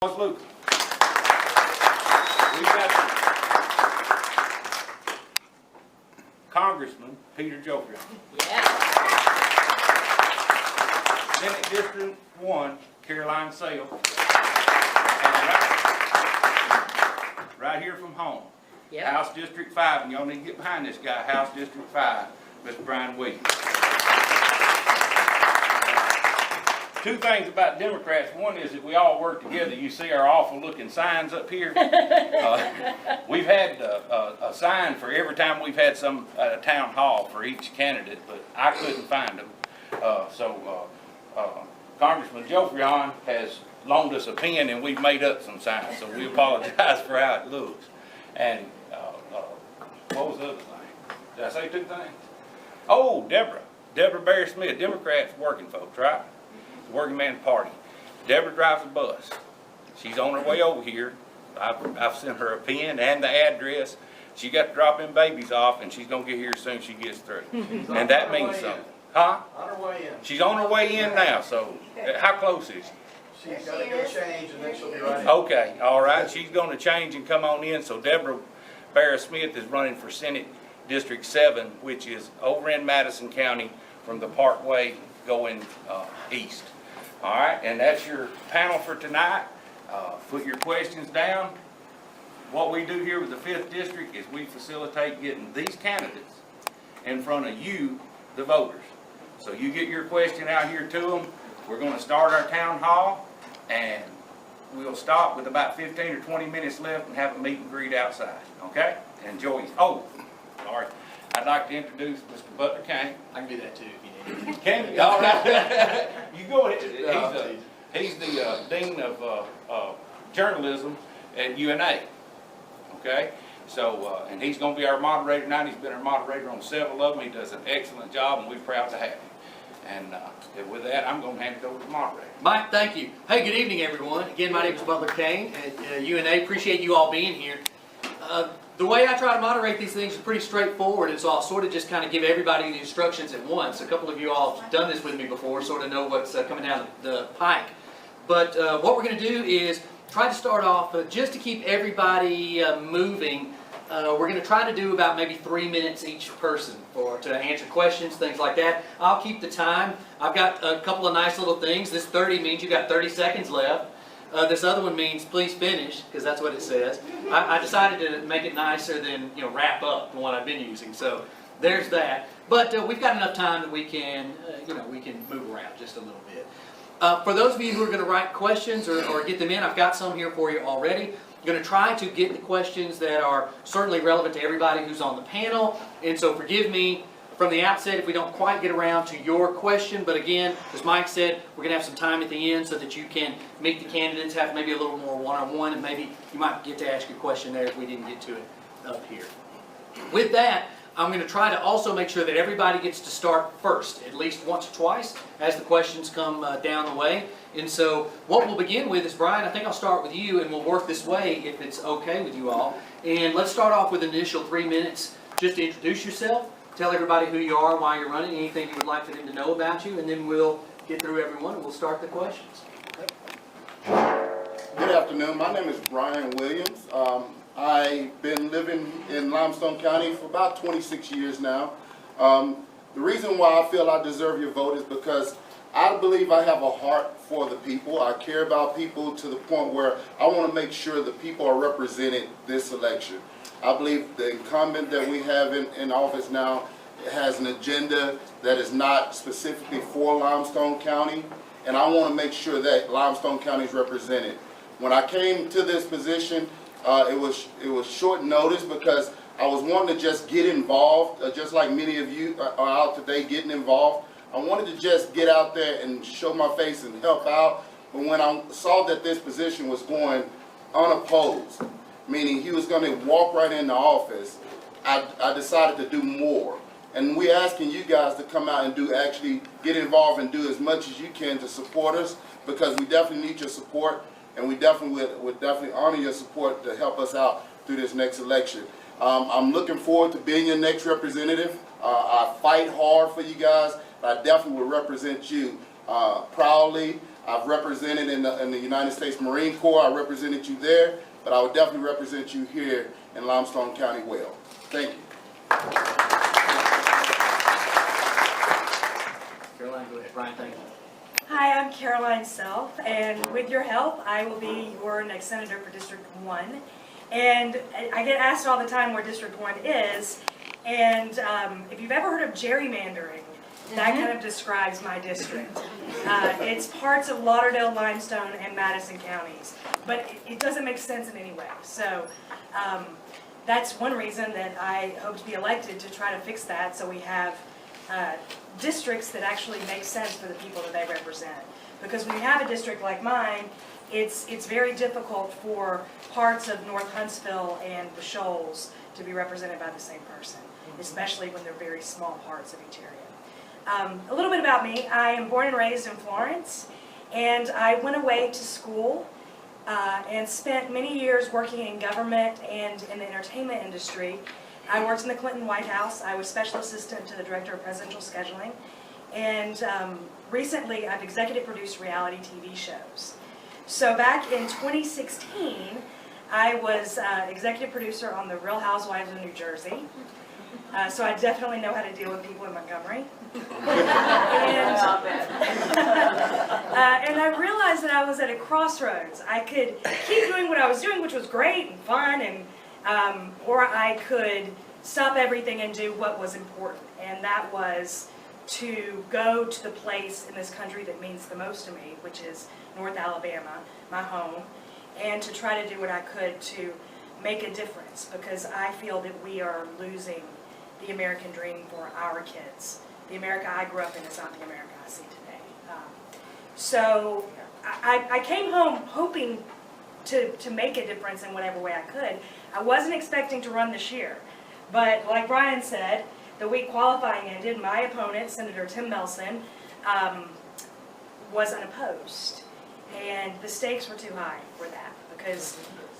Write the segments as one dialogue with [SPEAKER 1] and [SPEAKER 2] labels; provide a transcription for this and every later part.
[SPEAKER 1] Luke. We've got Congressman Peter Joffrion.
[SPEAKER 2] Yeah.
[SPEAKER 1] Senate District 1, Caroline Sale. Right here from home.
[SPEAKER 2] Yep.
[SPEAKER 1] House District 5, and y'all need to get behind this guy, House District 5, Mr. Brian Williams. Two things about Democrats. One is that we all work together. You see our awful looking signs up here. We've had a sign for every time we've had some town hall for each candidate, but I couldn't find them. Congressman Joffrion has loaned us a pen and we've made up some signs, so we apologize for how it looks. And what was the other thing? Did I say two things? Oh, Deborah Barry Smith, Democrats working folks, right? The Working Man's Party. Deborah drives a bus. She's on her way over here. I've sent her a pen and the address. She got to drop them babies off, and she's going to get here as soon as she gets through. And that means something. Huh?
[SPEAKER 3] On her way in.
[SPEAKER 1] She's on her way in now, so how close is she?
[SPEAKER 3] She's got to go change and then she'll be right in.
[SPEAKER 1] Okay, all right. She's going to change and come on in. So Deborah Barry Smith is running for Senate District 7, which is over in Madison County from the Parkway going east. All right, and that's your panel for tonight. Put your questions down. What we do here with the 5th District is we facilitate getting these candidates in front of you, the voters. So you get your question out here to them. We're going to start our town hall, and we'll stop with about 15 or 20 minutes left and have a meet and greet outside. Okay? Enjoy. Oh, sorry. I'd like to introduce Mr. Butler Kane.
[SPEAKER 4] I can do that too if you need.
[SPEAKER 1] Can you? All right. You go ahead. He's the Dean of Journalism at UNA. Okay? So, and he's going to be our moderator tonight. He's been our moderator on several of them. He does an excellent job, and we're proud to have him. And with that, I'm going to hand it over to the moderator.
[SPEAKER 4] Mike, thank you. Hey, good evening, everyone. Again, my name is Butler Kane at UNA. Appreciate you all being here. The way I try to moderate these things is pretty straightforward, and so I'll sort of just kind of give everybody the instructions at once. A couple of you all have done this with me before, sort of know what's coming down the pike. But what we're going to do is try to start off, just to keep everybody moving, we're going to try to do about maybe 3 minutes each person to answer questions, things like that. I'll keep the time. I've got a couple of nice little things. This 30 means you got 30 seconds left. This other one means please finish, because that's what it says. I decided to make it nicer than wrap up, the one I've been using. So there's that. But we've got enough time that we can we can move around just a little bit. For those of you who are going to write questions or get them in, I've got some here for you already. I'm going to try to get the questions that are certainly relevant to everybody who's on the panel. And so forgive me from the outset if we don't quite get around to your question. But again, as Mike said, we're going to have some time at the end so that you can meet the candidates, have maybe a little more one-on-one, and maybe you might get to ask your question there if we didn't get to it up here. With that, I'm going to try to also make sure that everybody gets to start first, at least once or twice, as the questions come down the way. And so what we'll begin with is, Brian, I think I'll start with you, and we'll work this way if it's okay with you all. And let's start off with an initial 3 minutes just to introduce yourself, tell everybody who you are, why you're running, anything you would like for them to know about you, and then we'll get through everyone and we'll start the questions.
[SPEAKER 5] Good afternoon. My name is Brian Williams. I've been living in Limestone County for about 26 years now. The reason why I feel I deserve your vote is because I believe I have a heart for the people. I care about people to the point where I want to make sure the people are represented this election. I believe the incumbent that we have in office now has an agenda that is not specifically for Limestone County, and I want to make sure that Limestone County is represented. When I came to this position, it was short notice because I was wanting to just get involved, just like many of you are out today getting involved. I wanted to just get out there and show my face and help out. But when I saw that this position was going unopposed, meaning he was going to walk right into office, I decided to do more. And we're asking you guys to come out and actually get involved and do as much as you can to support us, because we definitely need your support. And we definitely would definitely honor your support to help us out through this next election. I'm looking forward to being your next representative. I fight hard for you guys. I definitely will represent you proudly. I've represented in the United States Marine Corps. I represented you there, but I would definitely represent you here in Limestone County well. Thank you.
[SPEAKER 4] Caroline, go ahead. Brian, thank you.
[SPEAKER 2] Hi, I'm Caroline Self, and with your help, I will be your next senator for District 1. And I get asked all the time where District 1 is, and if you've ever heard of gerrymandering, that kind of describes my district. It's parts of Lauderdale, Limestone, and Madison counties, but it doesn't make sense in any way. So that's one reason that I hope to be elected, to try to fix that, so we have districts that actually make sense for the people that they represent. Because when you have a district like mine, it's very difficult for parts of North Huntsville and the Shoals to be represented by the same person, especially when they're very small parts of each area. A little bit about me. I am born and raised in Florence, and I went away to school and spent many years working in government and in the entertainment industry. I worked in the Clinton White House. I was special assistant to the director of presidential scheduling. And recently, I've executive produced reality TV shows. So back in 2016, I was executive producer on The Real Housewives of New Jersey. So I definitely know how to deal with people in Montgomery. And I realized that I was at a crossroads. I could keep doing what I was doing, which was great and fun, and or I could stop everything and do what was important, and that was to go to the place in this country that means the most to me, which is North Alabama, my home, and to try to do what I could to make a difference, because I feel that we are losing the American dream for our kids. The America I grew up in is not the America I see today. So I came home hoping to make a difference in whatever way I could. I wasn't expecting to run this year, but like Brian said, the week qualifying ended, my opponent, Senator Tim Melson, was unopposed. And the stakes were too high for that, because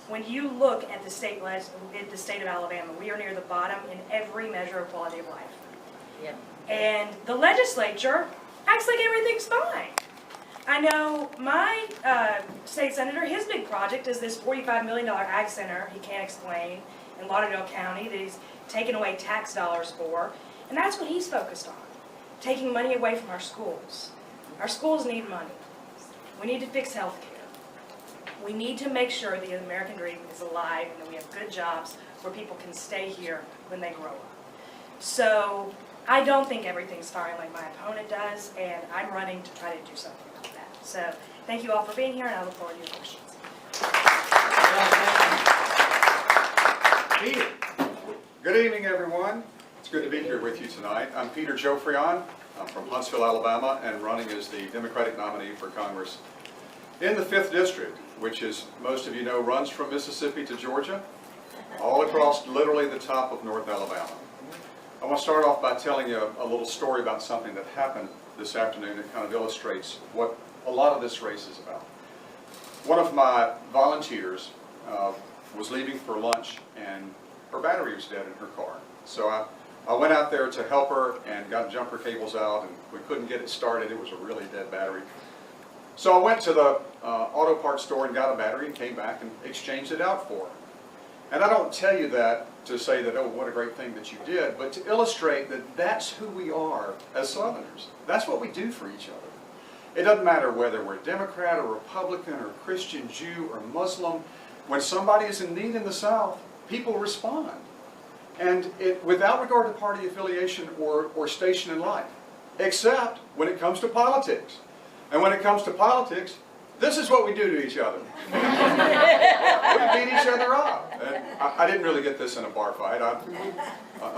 [SPEAKER 2] when you look at the state of Alabama, we are near the bottom in every measure of quality of life.
[SPEAKER 6] Yep.
[SPEAKER 2] And the legislature acts like everything's fine. I know my state senator, his big project is this $45 million ag center he can't explain in Lauderdale County that he's taken away tax dollars for. And that's what he's focused on, taking money away from our schools. Our schools need money. We need to fix health care. We need to make sure the American dream is alive and that we have good jobs where people can stay here when they grow up. So I don't think everything's fine like my opponent does, and I'm running to try to do something about that. So thank you all for being here, and I look forward to your questions.
[SPEAKER 4] Peter.
[SPEAKER 7] Good evening, everyone. It's good to be here with you tonight. I'm Peter Geoffrion. I'm from Huntsville, Alabama, and running as the Democratic nominee for Congress in the 5th District, which, as most of you know, runs from Mississippi to Georgia, all across literally the top of North Alabama. I want to start off by telling you a little story about something that happened this afternoon that kind of illustrates what a lot of this race is about. One of my volunteers was leaving for lunch, and her battery was dead in her car. So I went out there to help her and got jumper cables out, and we couldn't get it started. It was a really dead battery. So I went to the auto parts store and got a battery and came back and exchanged it out for her. And I don't tell you that to say that, oh, what a great thing that you did, but to illustrate that that's who we are as Southerners. That's what we do for each other. It doesn't matter whether we're Democrat or Republican or Christian, Jew or Muslim. When somebody is in need in the South, people respond. And without regard to party affiliation or station in life, except when it comes to politics. And when it comes to politics, this is what we do to each other. We beat each other up. And I didn't really get this in a bar fight. I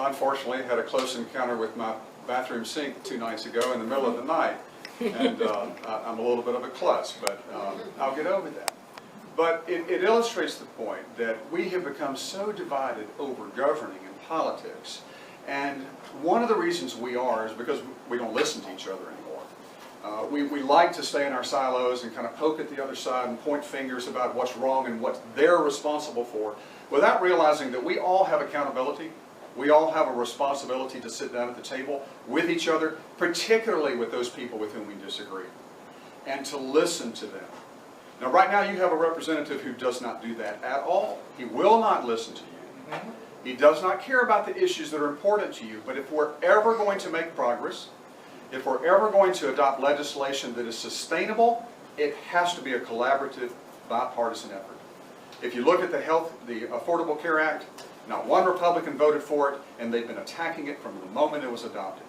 [SPEAKER 7] unfortunately had a close encounter with my bathroom sink 2 nights ago in the middle of the night. And I'm a little bit of a klutz, but I'll get over that. But it illustrates the point that we have become so divided over governing and politics. And one of the reasons we are is because we don't listen to each other anymore. We like to stay in our silos and kind of poke at the other side and point fingers about what's wrong and what they're responsible for, without realizing that we all have accountability. We all have a responsibility to sit down at the table with each other, particularly with those people with whom we disagree. and to listen to them. Now, right now, you have a representative who does not do that at all. He will not listen to you. He does not care about the issues that are important to you. But if we're ever going to make progress, if we're ever going to adopt legislation that is sustainable, it has to be a collaborative, bipartisan effort. If you look at the Affordable Care Act, not one Republican voted for it, and they've been attacking it from the moment it was adopted.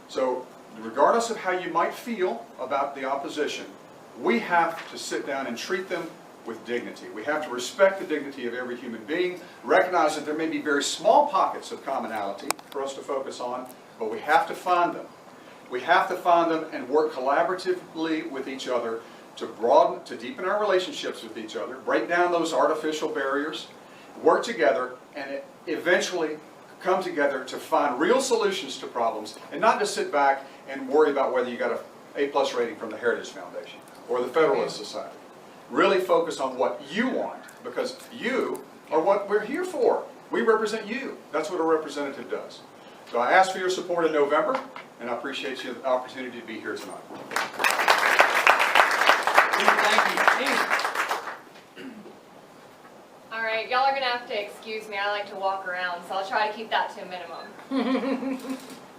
[SPEAKER 7] So, regardless of how you might feel about the opposition, we have to sit down and treat them with dignity. We have to respect the dignity of every human being, recognize that there may be very small pockets of commonality for us to focus on, but we have to find them. We have to find them and work collaboratively with each other to deepen our relationships with each other, break down those artificial barriers, work together, and eventually come together to find real solutions to problems, and not just sit back and worry about whether you got an A+ rating from the Heritage Foundation or the Federalist Society. Really focus on what you want, because you are what we're here for. We represent you. That's what a representative does. So I ask for your support in November, and I appreciate the opportunity to be here tonight.
[SPEAKER 4] Thank you.
[SPEAKER 6] All right, y'all are gonna have to excuse me. I like to walk around, so I'll try to keep that to a minimum.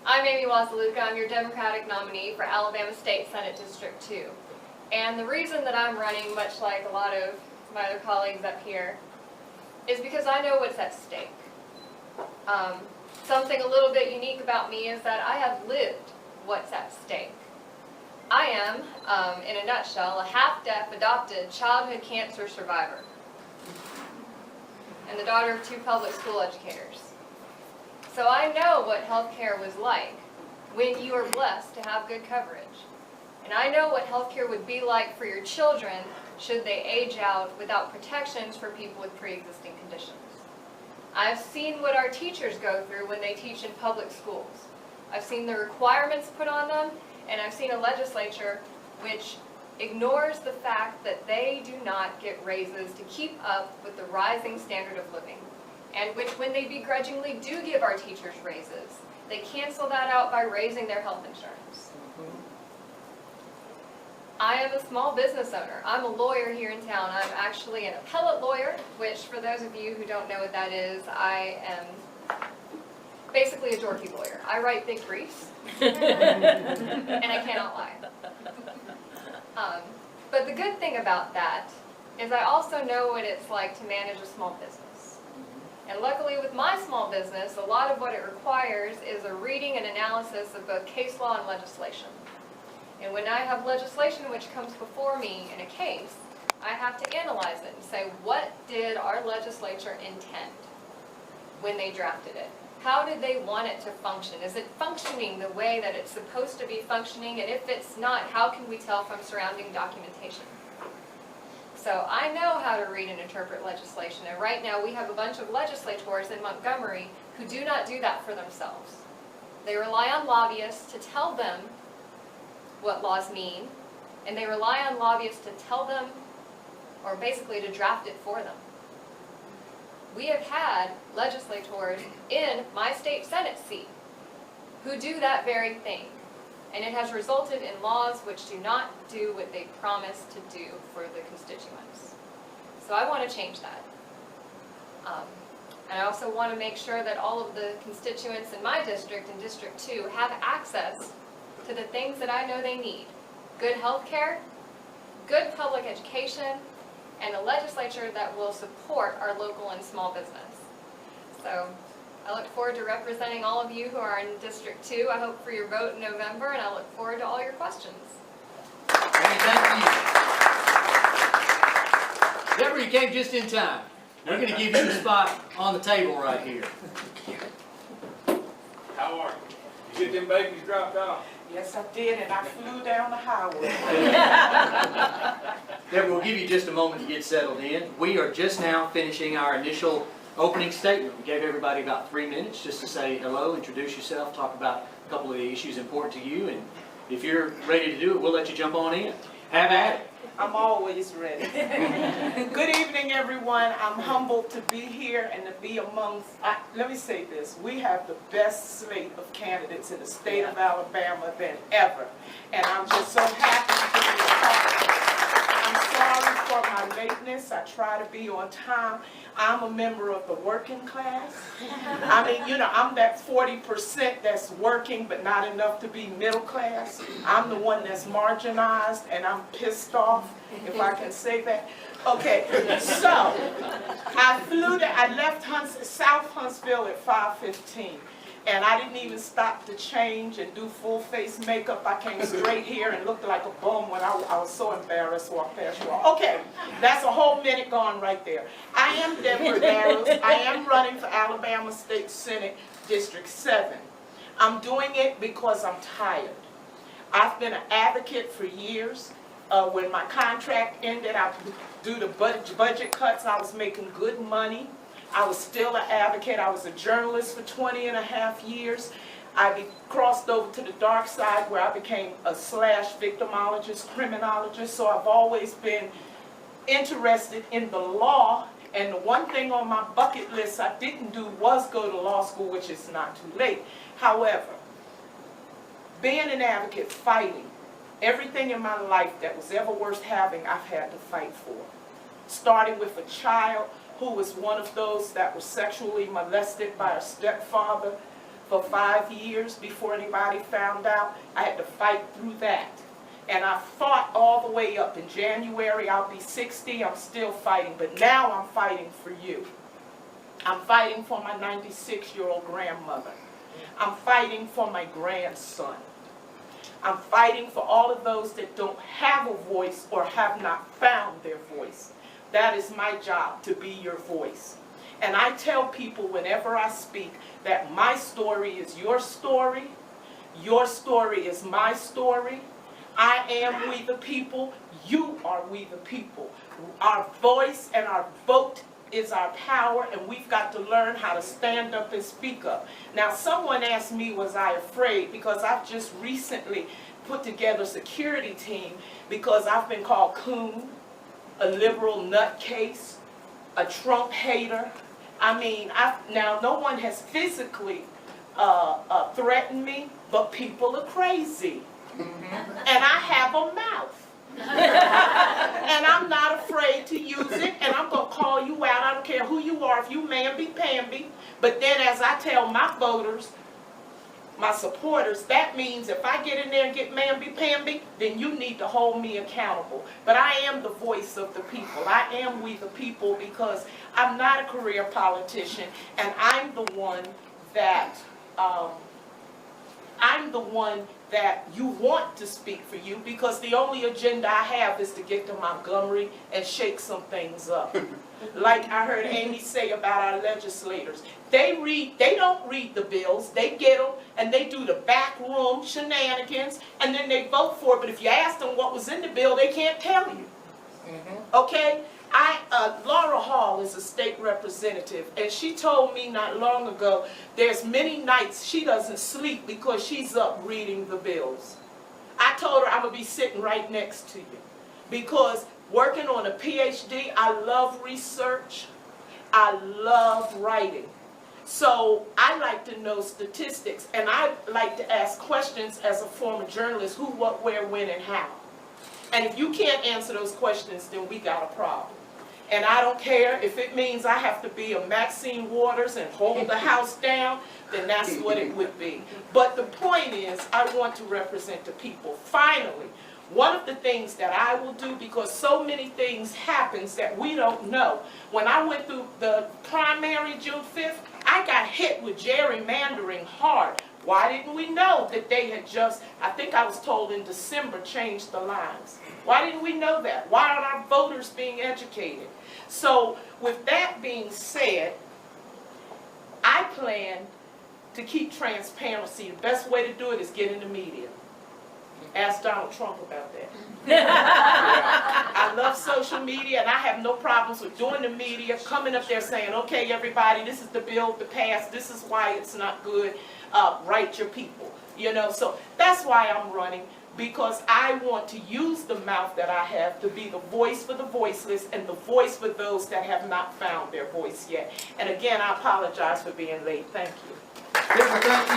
[SPEAKER 6] I'm Amy Wasaluka. I'm your Democratic nominee for Alabama State Senate District 2. And the reason that I'm running, much like a lot of my other colleagues up here, is because I know what's at stake. Something a little bit unique about me is that I have lived what's at stake. I am, in a nutshell, a half-deaf adopted childhood cancer survivor and the daughter of 2 public school educators. So I know what healthcare was like when you are blessed to have good coverage. And I know what healthcare would be like for your children should they age out without protections for people with pre-existing conditions. I've seen what our teachers go through when they teach in public schools. I've seen the requirements put on them, and I've seen a legislature which ignores the fact that they do not get raises to keep up with the rising standard of living, and which, when they begrudgingly do give our teachers raises, they cancel that out by raising their health insurance. I am a small business owner. I'm a lawyer here in town. I'm actually an appellate lawyer, which, for those of you who don't know what that is, I am basically a dorky lawyer. I write big briefs, and I cannot lie. But the good thing about that is I also know what it's like to manage a small business. And luckily with my small business, a lot of what it requires is a reading and analysis of both case law and legislation. And when I have legislation which comes before me in a case, I have to analyze it and say, what did our legislature intend when they drafted it? How did they want it to function? Is it functioning the way that it's supposed to be functioning? And if it's not, how can we tell from surrounding documentation? So I know how to read and interpret legislation. And right now we have a bunch of legislators in Montgomery who do not do that for themselves. They rely on lobbyists to tell them what laws mean, and they rely on lobbyists to tell them, or basically to draft it for them. We have had legislators in my state Senate seat who do that very thing, and it has resulted in laws which do not do what they promised to do for the constituents. So I want to change that. And I also want to make sure that all of the constituents in my district, in District 2, have access to the things that I know they need. Good health care, good public education, and a legislature that will support our local and small business. So I look forward to representing all of you who are in District 2. I hope for your vote in November, and I look forward to all your questions.
[SPEAKER 4] Hey, thank you. Deborah, you came just in time. We're going to give you the spot on the table right here.
[SPEAKER 1] How are you? You get them babies dropped off?
[SPEAKER 8] Yes, I did, and I flew down the highway.
[SPEAKER 4] Deborah, we'll give you just a moment to get settled in. We are just now finishing our initial opening statement. We gave everybody about 3 minutes just to say hello, introduce yourself, talk about a couple of the issues important to you, and if you're ready to do it, we'll let you jump on in. Have at it.
[SPEAKER 8] I'm always ready. Good evening, everyone. I'm humbled to be here and to be amongst, let me say this, we have the best slate of candidates in the state of Alabama than ever. And I'm just so happy to be a I'm sorry for my lateness. I try to be on time. I'm a member of the working class. I mean, you know, I'm that 40% that's working but not enough to be middle class. I'm the one that's marginalized and I'm pissed off, if I can say that. Okay, so I left South Huntsville at 5:15. And I didn't even stop to change and do full face makeup. I came straight here and looked like a bum when I was so embarrassed to walk past you all. Okay, that's a whole minute gone right there. I am Deborah Barrows. I am running for Alabama State Senate District 7. I'm doing it because I'm tired. I've been an advocate for years. When my contract ended, due to budget cuts, I was making good money. I was still an advocate. I was a journalist for 20 and a half years. I crossed over to the dark side where I became a /victimologist, criminologist. So I've always been interested in the law. And the one thing on my bucket list I didn't do was go to law school, which is not too late. However, being an advocate, fighting, everything in my life that was ever worth having, I've had to fight for. Starting with a child who was one of those that was sexually molested by her stepfather for 5 years before anybody found out. I had to fight through that. And I fought all the way up. In January, I'll be 60. I'm still fighting. But now I'm fighting for you. I'm fighting for my 96-year-old grandmother. I'm fighting for my grandson. I'm fighting for all of those that don't have a voice or have not found their voice. That is my job, to be your voice. And I tell people whenever I speak that my story is your story is my story. I am we the people, you are we the people. Our voice and our vote is our power, and we've got to learn how to stand up and speak up. Now, someone asked me, was I afraid? Because I've just recently put together a security team because I've been called coon, a liberal nutcase, a Trump hater. I mean, now no one has physically threatened me, but people are crazy. And I have a mouth. And I'm not afraid to use it, and I'm going to call you out. I don't care who you are, if you mamby-pamby. But then as I tell my voters, my supporters, that means if I get in there and get mamby-pamby, then you need to hold me accountable. But I am the voice of the people. I am we the people because I'm not a career politician, and I'm the one that you want to speak for you, because the only agenda I have is to get to Montgomery and shake some things up. Like I heard Amy say about our legislators. They don't read the bills, they get them and they do the backroom shenanigans and then they vote for it. But if you ask them what was in the bill, they can't tell you. Okay? Laura Hall is a state representative, and she told me not long ago there's many nights she doesn't sleep because she's up reading the bills. I told her I'm going to be sitting right next to you because working on a PhD, I love research, I love writing. So I like to know statistics, and I like to ask questions as a former journalist: who, what, where, when, and how. And if you can't answer those questions, then we got a problem. And I don't care if it means I have to be a Maxine Waters and hold the house down, then that's what it would be. But the point is, I want to represent the people. Finally, one of the things that I will do, because so many things happens that we don't know. When I went through the primary June 5th, I got hit with gerrymandering hard. Why didn't we know that they had just, I think I was told in December, changed the lines? Why didn't we know that? Why aren't our voters being educated? So with that being said, I plan to keep transparency. The best way to do it is get in the media. Ask Donald Trump about that. I love social media, and I have no problems with doing the media, coming up there saying, okay, everybody, this is the bill to pass, this is why it's not good, write your people. You know, so that's why I'm running, because I want to use the mouth that I have to be the voice for the voiceless and the voice for those that have not found their voice yet. And again, I apologize for being late. Thank you.
[SPEAKER 4] Deborah, thank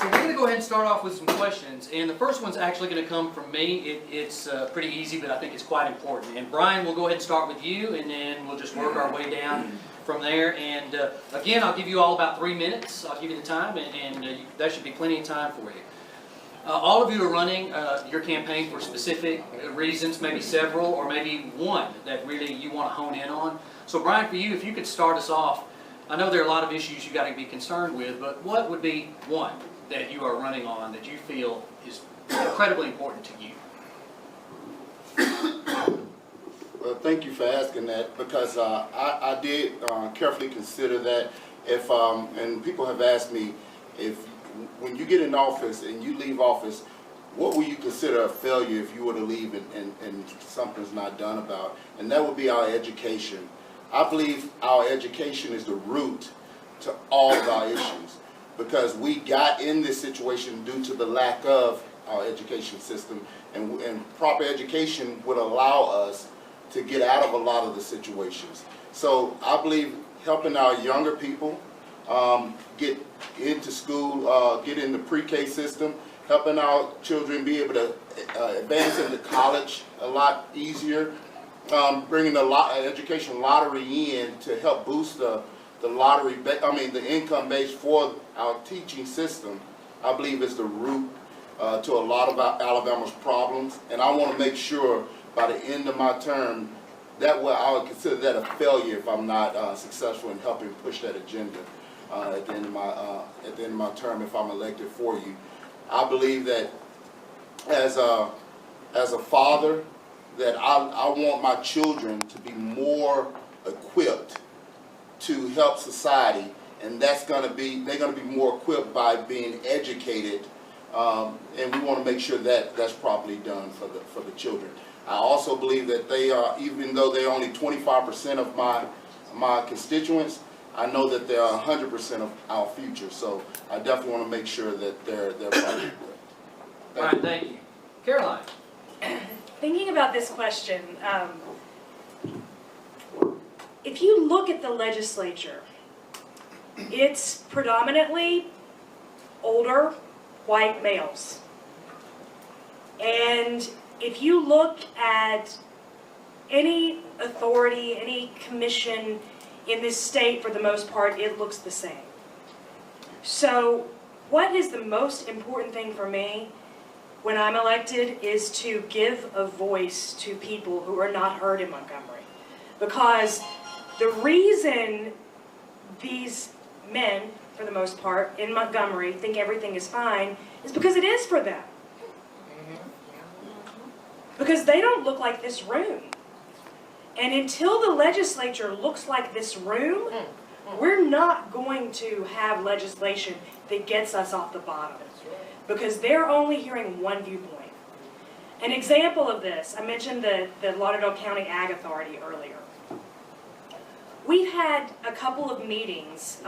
[SPEAKER 4] you. So we're going to go ahead and start off with some questions, and the first one's actually going to come from me. It's pretty easy, but I think it's quite important. And Brian, we'll go ahead and start with you, and then we'll just work our way down from there. And again, I'll give you all about 3 minutes. I'll give you the time, and that should be plenty of time for you. All of you are running your campaign for specific reasons, maybe several, or maybe one that really you want to hone in on. So Brian, for you, if you could start us off, I know there are a lot of issues you got to be concerned with, but what would be one that you are running on that you feel is incredibly important to you?
[SPEAKER 5] Well, thank you for asking that, because I did carefully consider that. If and people have asked me, if when you get in office and you leave office, what will you consider a failure if you were to leave and something's not done about? And that would be our education. I believe our education is the root to all of our issues, because we got in this situation due to the lack of our education system, and proper education would allow us to get out of a lot of the situations. So I believe helping our younger people get into school, get in the pre-K system, helping our children be able to advance into college a lot easier, bringing the education lottery in to help boost the income base for our teaching system, I believe is the root to a lot of Alabama's problems. And I want to make sure by the end of my term, that way I would consider that a failure if I'm not successful in helping push that agenda at the end of my term if I'm elected for you. I believe that as a father, that I want my children to be more equipped to help society, and they're going to be more equipped by being educated, and we want to make sure that that's properly done for the children. I also believe that they are, even though they're only 25% of my constituents, I know that they are 100% of our future. So I definitely want to make sure that they're properly equipped.
[SPEAKER 4] All right, thank you. Caroline.
[SPEAKER 2] Thinking about this question, if you look at the legislature, it's predominantly older white males. And if you look at any authority, any commission in this state, for the most part, it looks the same. So what is the most important thing for me when I'm elected is to give a voice to people who are not heard in Montgomery. Because the reason these men, for the most part, in Montgomery think everything is fine is because it is for them. Because they don't look like this room. And until the legislature looks like this room, we're not going to have legislation that gets us off the bottom. Because they're only hearing one viewpoint. An example of this, I mentioned the Lauderdale County Ag Authority earlier. We've had a couple of meetings.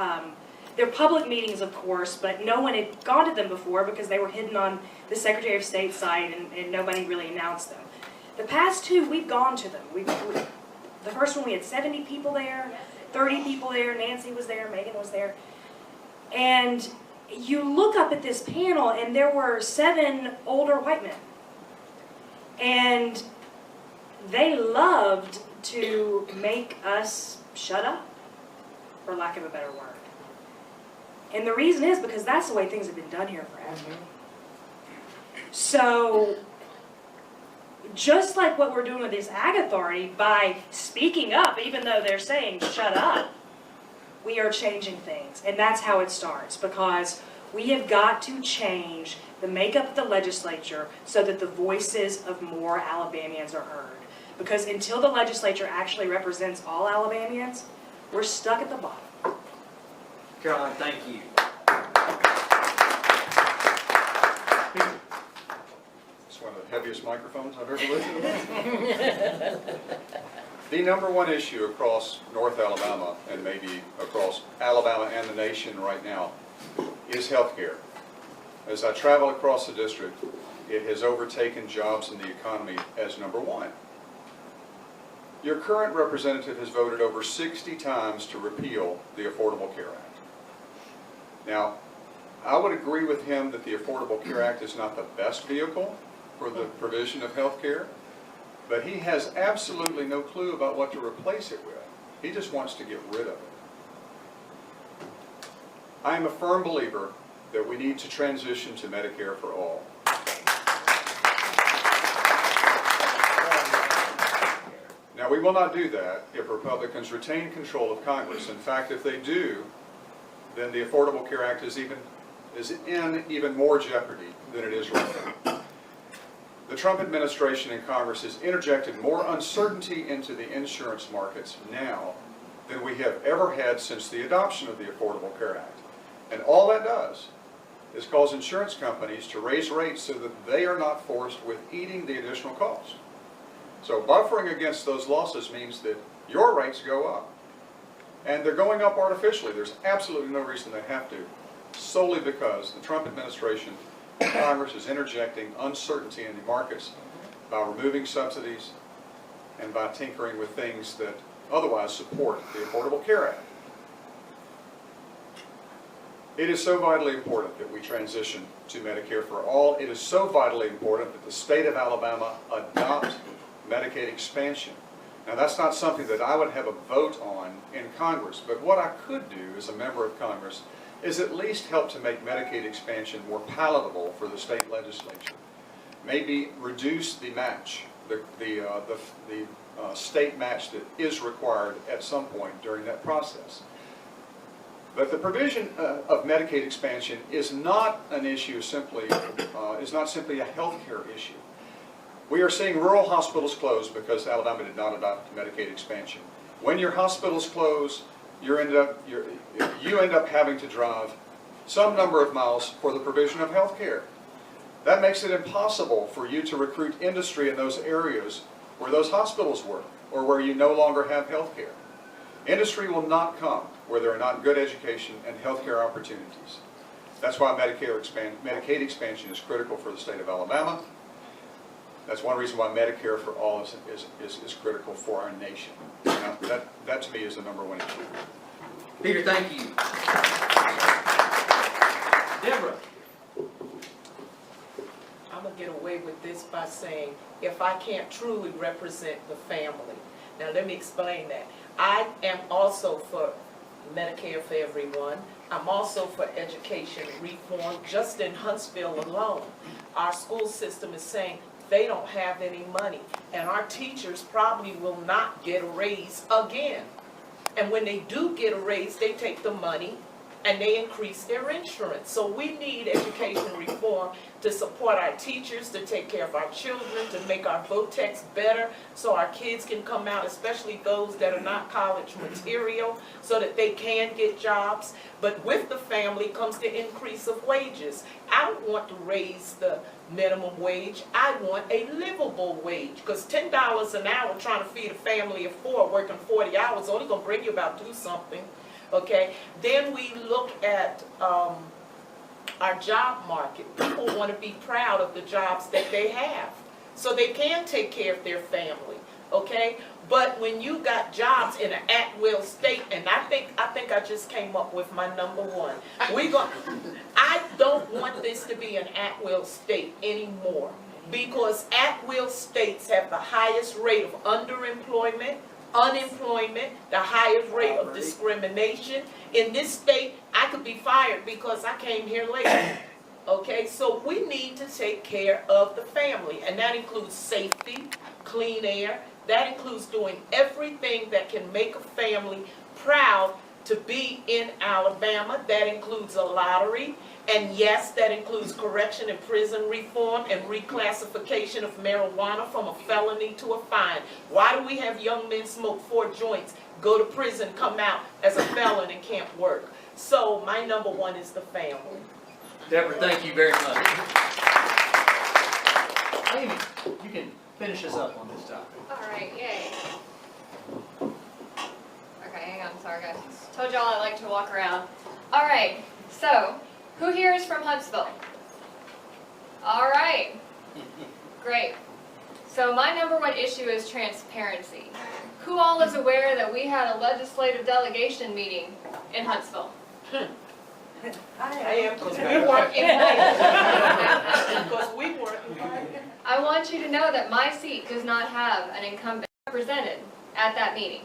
[SPEAKER 2] They're public meetings, of course, but no one had gone to them before because they were hidden on the Secretary of State's site and nobody really announced them. The past two, we've gone to them. The first one, we had 70 people there, 30 people there. Nancy was there, Megan was there. And you look up at this panel, and there were 7 older white men. And they loved to make us shut up, for lack of a better word. And the reason is because that's the way things have been done here forever. So, just like what we're doing with this Ag Authority, by speaking up, even though they're saying shut up, we are changing things. And that's how it starts, because we have got to change the makeup of the legislature so that the voices of more Alabamians are heard. Because until the legislature actually represents all Alabamians, we're stuck at the bottom.
[SPEAKER 4] Caroline, thank you.
[SPEAKER 7] It's one of the heaviest microphones I've ever listened to. The number one issue across North Alabama, and maybe across Alabama and the nation right now, is health care. As I travel across the district, it has overtaken jobs in the economy as number one. Your current representative has voted over 60 times to repeal the Affordable Care Act. Now, I would agree with him that the Affordable Care Act is not the best vehicle for the provision of health care, but he has absolutely no clue about what to replace it with. He just wants to get rid of it. I am a firm believer that we need to transition to Medicare for all. Now, we will not do that if Republicans retain control of Congress. In fact, if they do, then the Affordable Care Act is in even more jeopardy than it is right now. The Trump administration and Congress has interjected more uncertainty into the insurance markets now than we have ever had since the adoption of the Affordable Care Act. And all that does is cause insurance companies to raise rates so that they are not forced with eating the additional cost. So buffering against those losses means that your rates go up. And they're going up artificially. There's absolutely no reason they have to, solely because the Trump administration and Congress is interjecting uncertainty in the markets by removing subsidies and by tinkering with things that otherwise support the Affordable Care Act. It is so vitally important that we transition to Medicare for all. It is so vitally important that the state of Alabama adopt Medicaid expansion. Now, that's not something that I would have a vote on in Congress, but what I could do as a member of Congress is at least help to make Medicaid expansion more palatable for the state legislature. Maybe reduce the match, the state match that is required at some point during that process. But the provision of Medicaid expansion is not an issue simply, is not simply a health care issue. We are seeing rural hospitals close because Alabama did not adopt Medicaid expansion. When your hospitals close, you end up having to drive some number of miles for the provision of health care. That makes it impossible for you to recruit industry in those areas where those hospitals work or where you no longer have health care. Industry will not come where there are not good education and health care opportunities. That's why Medicaid expansion is critical for the state of Alabama. That's one reason why Medicare for all is critical for our nation. Now, that to me is the number one issue.
[SPEAKER 4] Peter, thank you. Deborah.
[SPEAKER 8] I'm gonna get away with this by saying, if I can't truly represent the family. Now, let me explain that. I am also for Medicare for everyone. I'm also for education reform. Just in Huntsville alone, our school system is saying they don't have any money, and our teachers probably will not get a raise again. And when they do get a raise, they take the money and they increase their insurance. So we need education reform to support our teachers, to take care of our children, to make our VOTEX better so our kids can come out, especially those that are not college material, so that they can get jobs. But with the family comes the increase of wages. I don't want to raise the minimum wage. I want a livable wage, because $10 an hour trying to feed a family of 4 working 40 hours only going to bring you about $2 something. Okay, then we look at our job market. People want to be proud of the jobs that they have, so they can take care of their family. Okay, but when you got jobs in an at-will state, and I think I just came up with my number one. I don't want this to be an at-will state anymore, because at-will states have the highest rate of underemployment, unemployment, the highest rate of discrimination. In this state, I could be fired because I came here late. Okay, so we need to take care of the family, and that includes safety, clean air. That includes doing everything that can make a family proud to be in Alabama. That includes a lottery. And yes, that includes correction and prison reform and reclassification of marijuana from a felony to a fine. Why do we have young men smoke 4 joints, go to prison, come out as a felon and can't work? So my number one is the family.
[SPEAKER 4] Deborah, thank you very much. Amy, you can finish us up on this topic.
[SPEAKER 6] All right, yay. Okay, hang on, sorry guys. Told y'all I like to walk around. All right, so who here is from Huntsville? All right, great. So my number one issue is transparency. Who all is aware that we had a legislative delegation meeting in Huntsville?
[SPEAKER 8] I am, because we work in May. Because we work in May.
[SPEAKER 6] I want you to know that my seat does not have an incumbent represented at that meeting.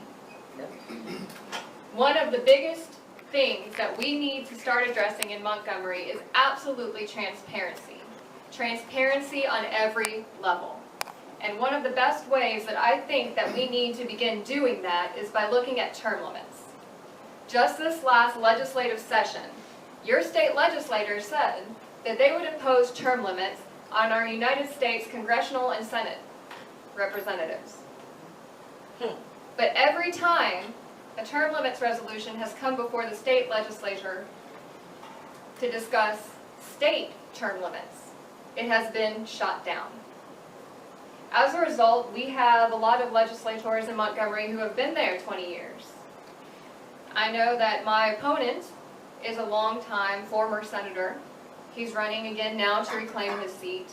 [SPEAKER 6] One of the biggest things that we need to start addressing in Montgomery is absolutely transparency. Transparency on every level. And one of the best ways that I think that we need to begin doing that is by looking at term limits. Just this last legislative session, your state legislator said that they would impose term limits on our United States congressional and Senate representatives. But every time a term limits resolution has come before the state legislature to discuss state term limits, it has been shot down. As a result, we have a lot of legislators in Montgomery who have been there 20 years. I know that my opponent is a longtime former senator. He's running again now to reclaim his seat.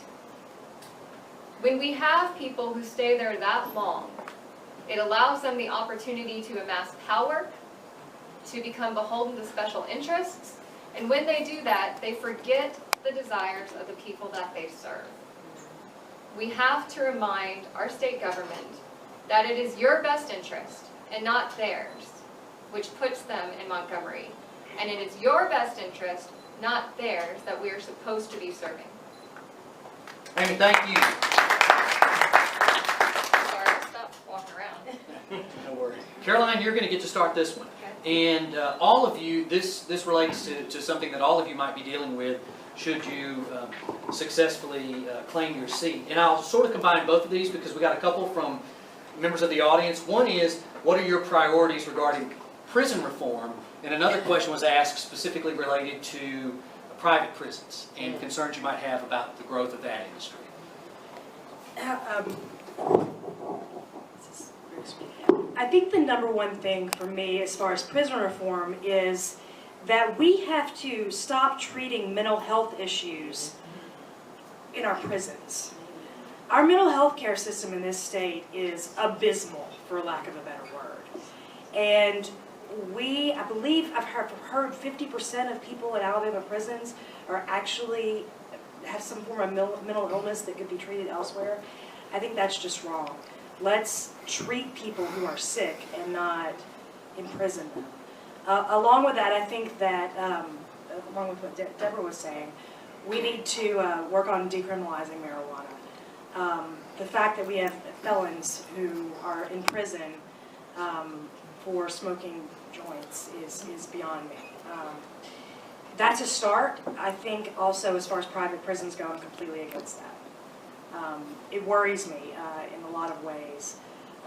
[SPEAKER 6] When we have people who stay there that long, it allows them the opportunity to amass power, to become beholden to special interests, and when they do that, they forget the desires of the people that they serve. We have to remind our state government that it is your best interest and not theirs, which puts them in Montgomery. And it is your best interest, not theirs, that we are supposed to be serving.
[SPEAKER 4] Amy, thank you.
[SPEAKER 6] Sorry, stop walking around.
[SPEAKER 4] No worries. Caroline, you're going to get to start this one. And all of you, this relates to something that all of you might be dealing with should you successfully claim your seat. And I'll sort of combine both of these because we got a couple from members of the audience. One is, what are your priorities regarding prison reform? And another question was asked specifically related to private prisons and concerns you might have about the growth of that industry.
[SPEAKER 2] I think the number one thing for me as far as prison reform is that we have to stop treating mental health issues in our prisons. Our mental health care system in this state is abysmal, for lack of a better word. And I believe I've heard 50% of people in Alabama prisons are actually have some form of mental illness that could be treated elsewhere. I think that's just wrong. Let's treat people who are sick and not imprison them. Along with that, I think that, along with what Deborah was saying, we need to work on decriminalizing marijuana. The fact that we have felons who are in prison for smoking joints is beyond me. That's a start. I think also as far as private prisons go, I'm completely against that. It worries me in a lot of ways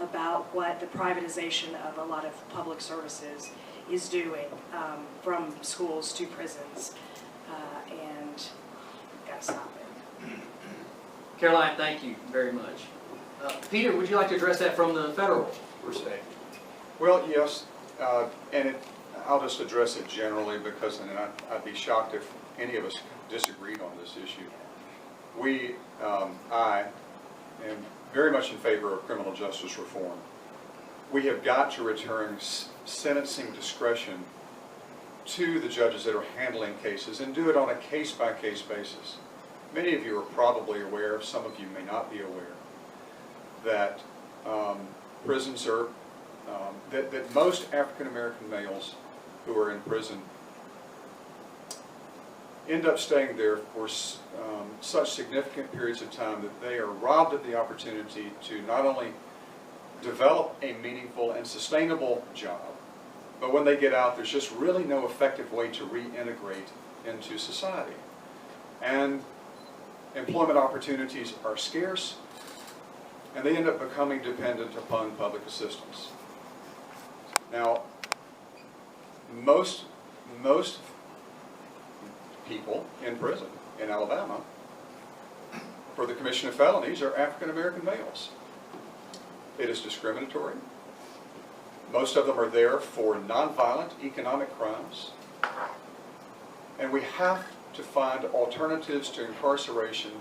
[SPEAKER 2] about what the privatization of a lot of public services is doing, from schools to prisons, and we've got to stop it.
[SPEAKER 4] Caroline, thank you very much. Peter, would you like to address that from the federal perspective?
[SPEAKER 7] Well, yes, I'll just address it generally because then I'd be shocked if any of us disagreed on this issue. I am very much in favor of criminal justice reform. We have got to return sentencing discretion to the judges that are handling cases and do it on a case-by-case basis. Many of you are probably aware, some of you may not be aware, that prisons are, that most African-American males who are in prison end up staying there for such significant periods of time that they are robbed of the opportunity to not only develop a meaningful and sustainable job, but when they get out, there's just really no effective way to reintegrate into society. And employment opportunities are scarce, and they end up becoming dependent upon public assistance. Now, most people in prison in Alabama for the commission of felonies are African American males. It is discriminatory. Most of them are there for nonviolent economic crimes. And we have to find alternatives to incarceration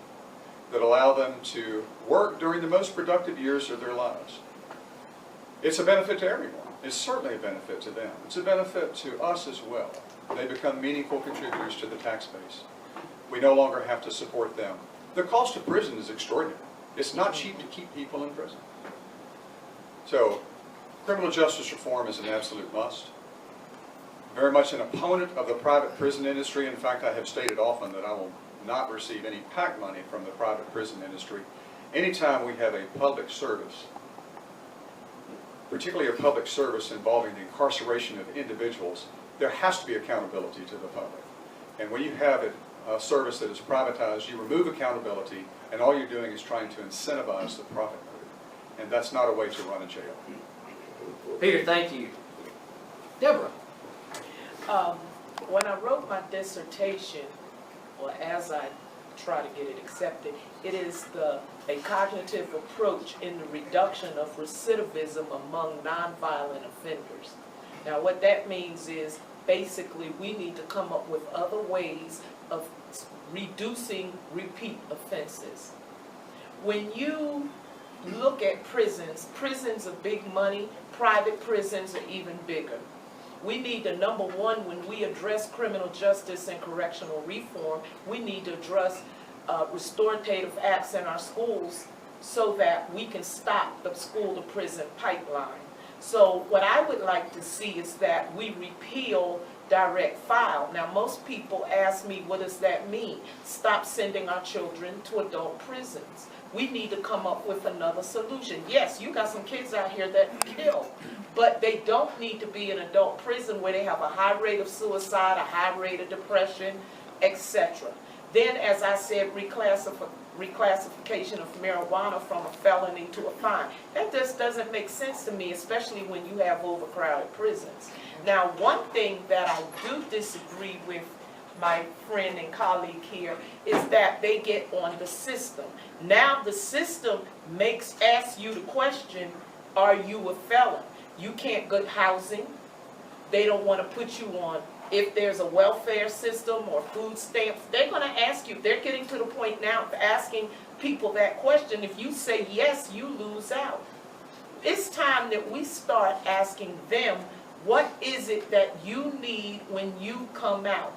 [SPEAKER 7] that allow them to work during the most productive years of their lives. It's a benefit to everyone. It's certainly a benefit to them. It's a benefit to us as well. They become meaningful contributors to the tax base. We no longer have to support them. The cost of prison is extraordinary. It's not cheap to keep people in prison. So, criminal justice reform is an absolute must. Very much an opponent of the private prison industry. In fact, I have stated often that I will not receive any PAC money from the private prison industry. Anytime we have a public service, particularly a public service involving the incarceration of individuals, there has to be accountability to the public. And when you have a service that is privatized, you remove accountability, and all you're doing is trying to incentivize the profit motive. And that's not a way to run a jail.
[SPEAKER 4] Peter, thank you. Deborah?
[SPEAKER 8] When I wrote my dissertation, or as I try to get it accepted, it is a cognitive approach in the reduction of recidivism among nonviolent offenders. Now what that means is basically we need to come up with other ways of reducing repeat offenses. When you look at prisons, prisons are big money, private prisons are even bigger. We need to, number one, when we address criminal justice and correctional reform, we need to address restorative acts in our schools so that we can stop the school to prison pipeline. So what I would like to see is that we repeal direct file. Now most people ask me, what does that mean? Stop sending our children to adult prisons. We need to come up with another solution. Yes, you got some kids out here that kill, but they don't need to be in adult prison where they have a high rate of suicide, a high rate of depression, etc. Then, as I said, reclassification of marijuana from a felony to a fine. That just doesn't make sense to me, especially when you have overcrowded prisons. Now, one thing that I do disagree with my friend and colleague here is that they get on the system. Now the system asks you the question, are you a felon? You can't get housing. They don't want to put you on. If there's a welfare system or food stamps, they're going to ask you. They're getting to the point now of asking people that question. If you say yes, you lose out. It's time that we start asking them, what is it that you need when you come out?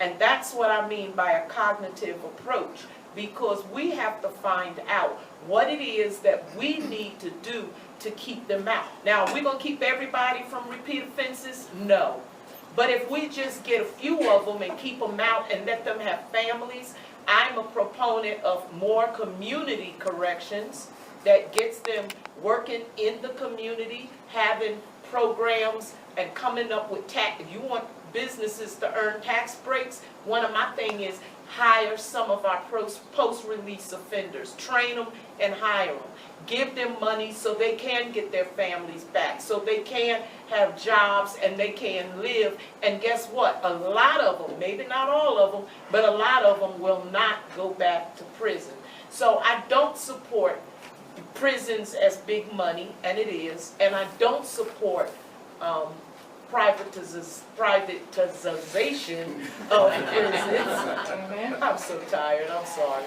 [SPEAKER 8] And that's what I mean by a cognitive approach, because we have to find out what it is that we need to do to keep them out. Now, are we going to keep everybody from repeat offenses? No. But if we just get a few of them and keep them out and let them have families, I'm a proponent of more community corrections that gets them working in the community, having programs and coming up with tax. If you want businesses to earn tax breaks, one of my things is hire some of our post-release offenders, train them and hire them. Give them money so they can get their families back, so they can have jobs and they can live. And guess what? A lot of them, maybe not all of them, but a lot of them will not go back to prison. So I don't support prisons as big money, and it is, and I don't support privatization of prisons. I'm so tired, I'm sorry.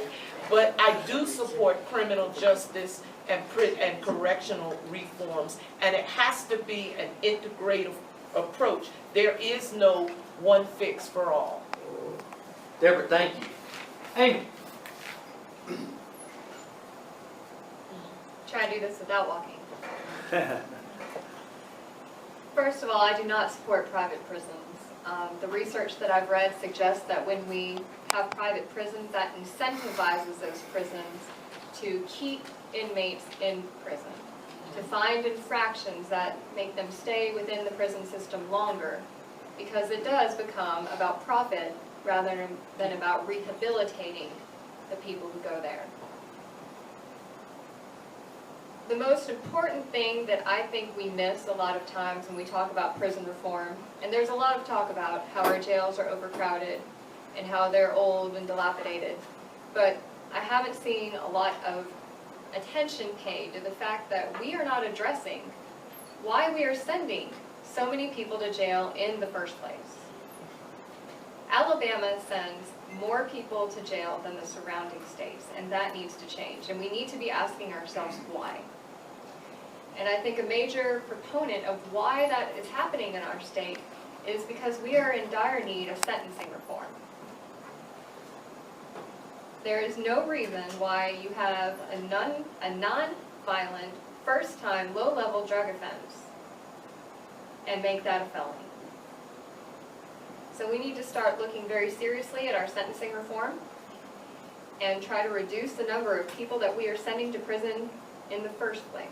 [SPEAKER 8] But I do support criminal justice and correctional reforms, and it has to be an integrative approach. There is no one fix for all.
[SPEAKER 4] Deborah, thank you. Amy?
[SPEAKER 6] Try to do this without walking. First of all, I do not support private prisons. The research that I've read suggests that when we have private prisons, that incentivizes those prisons to keep inmates in prison, to find infractions that make them stay within the prison system longer, because it does become about profit rather than about rehabilitating the people who go there. The most important thing that I think we miss a lot of times when we talk about prison reform, and there's a lot of talk about how our jails are overcrowded and how they're old and dilapidated, but I haven't seen a lot of attention paid to the fact that we are not addressing why we are sending so many people to jail in the first place. Alabama sends more people to jail than the surrounding states, and that needs to change, and we need to be asking ourselves why. And I think a major proponent of why that is happening in our state is because we are in dire need of sentencing reform. There is no reason why you have a non-violent, first-time, low-level drug offense and make that a felony. So we need to start looking very seriously at our sentencing reform and try to reduce the number of people that we are sending to prison in the first place.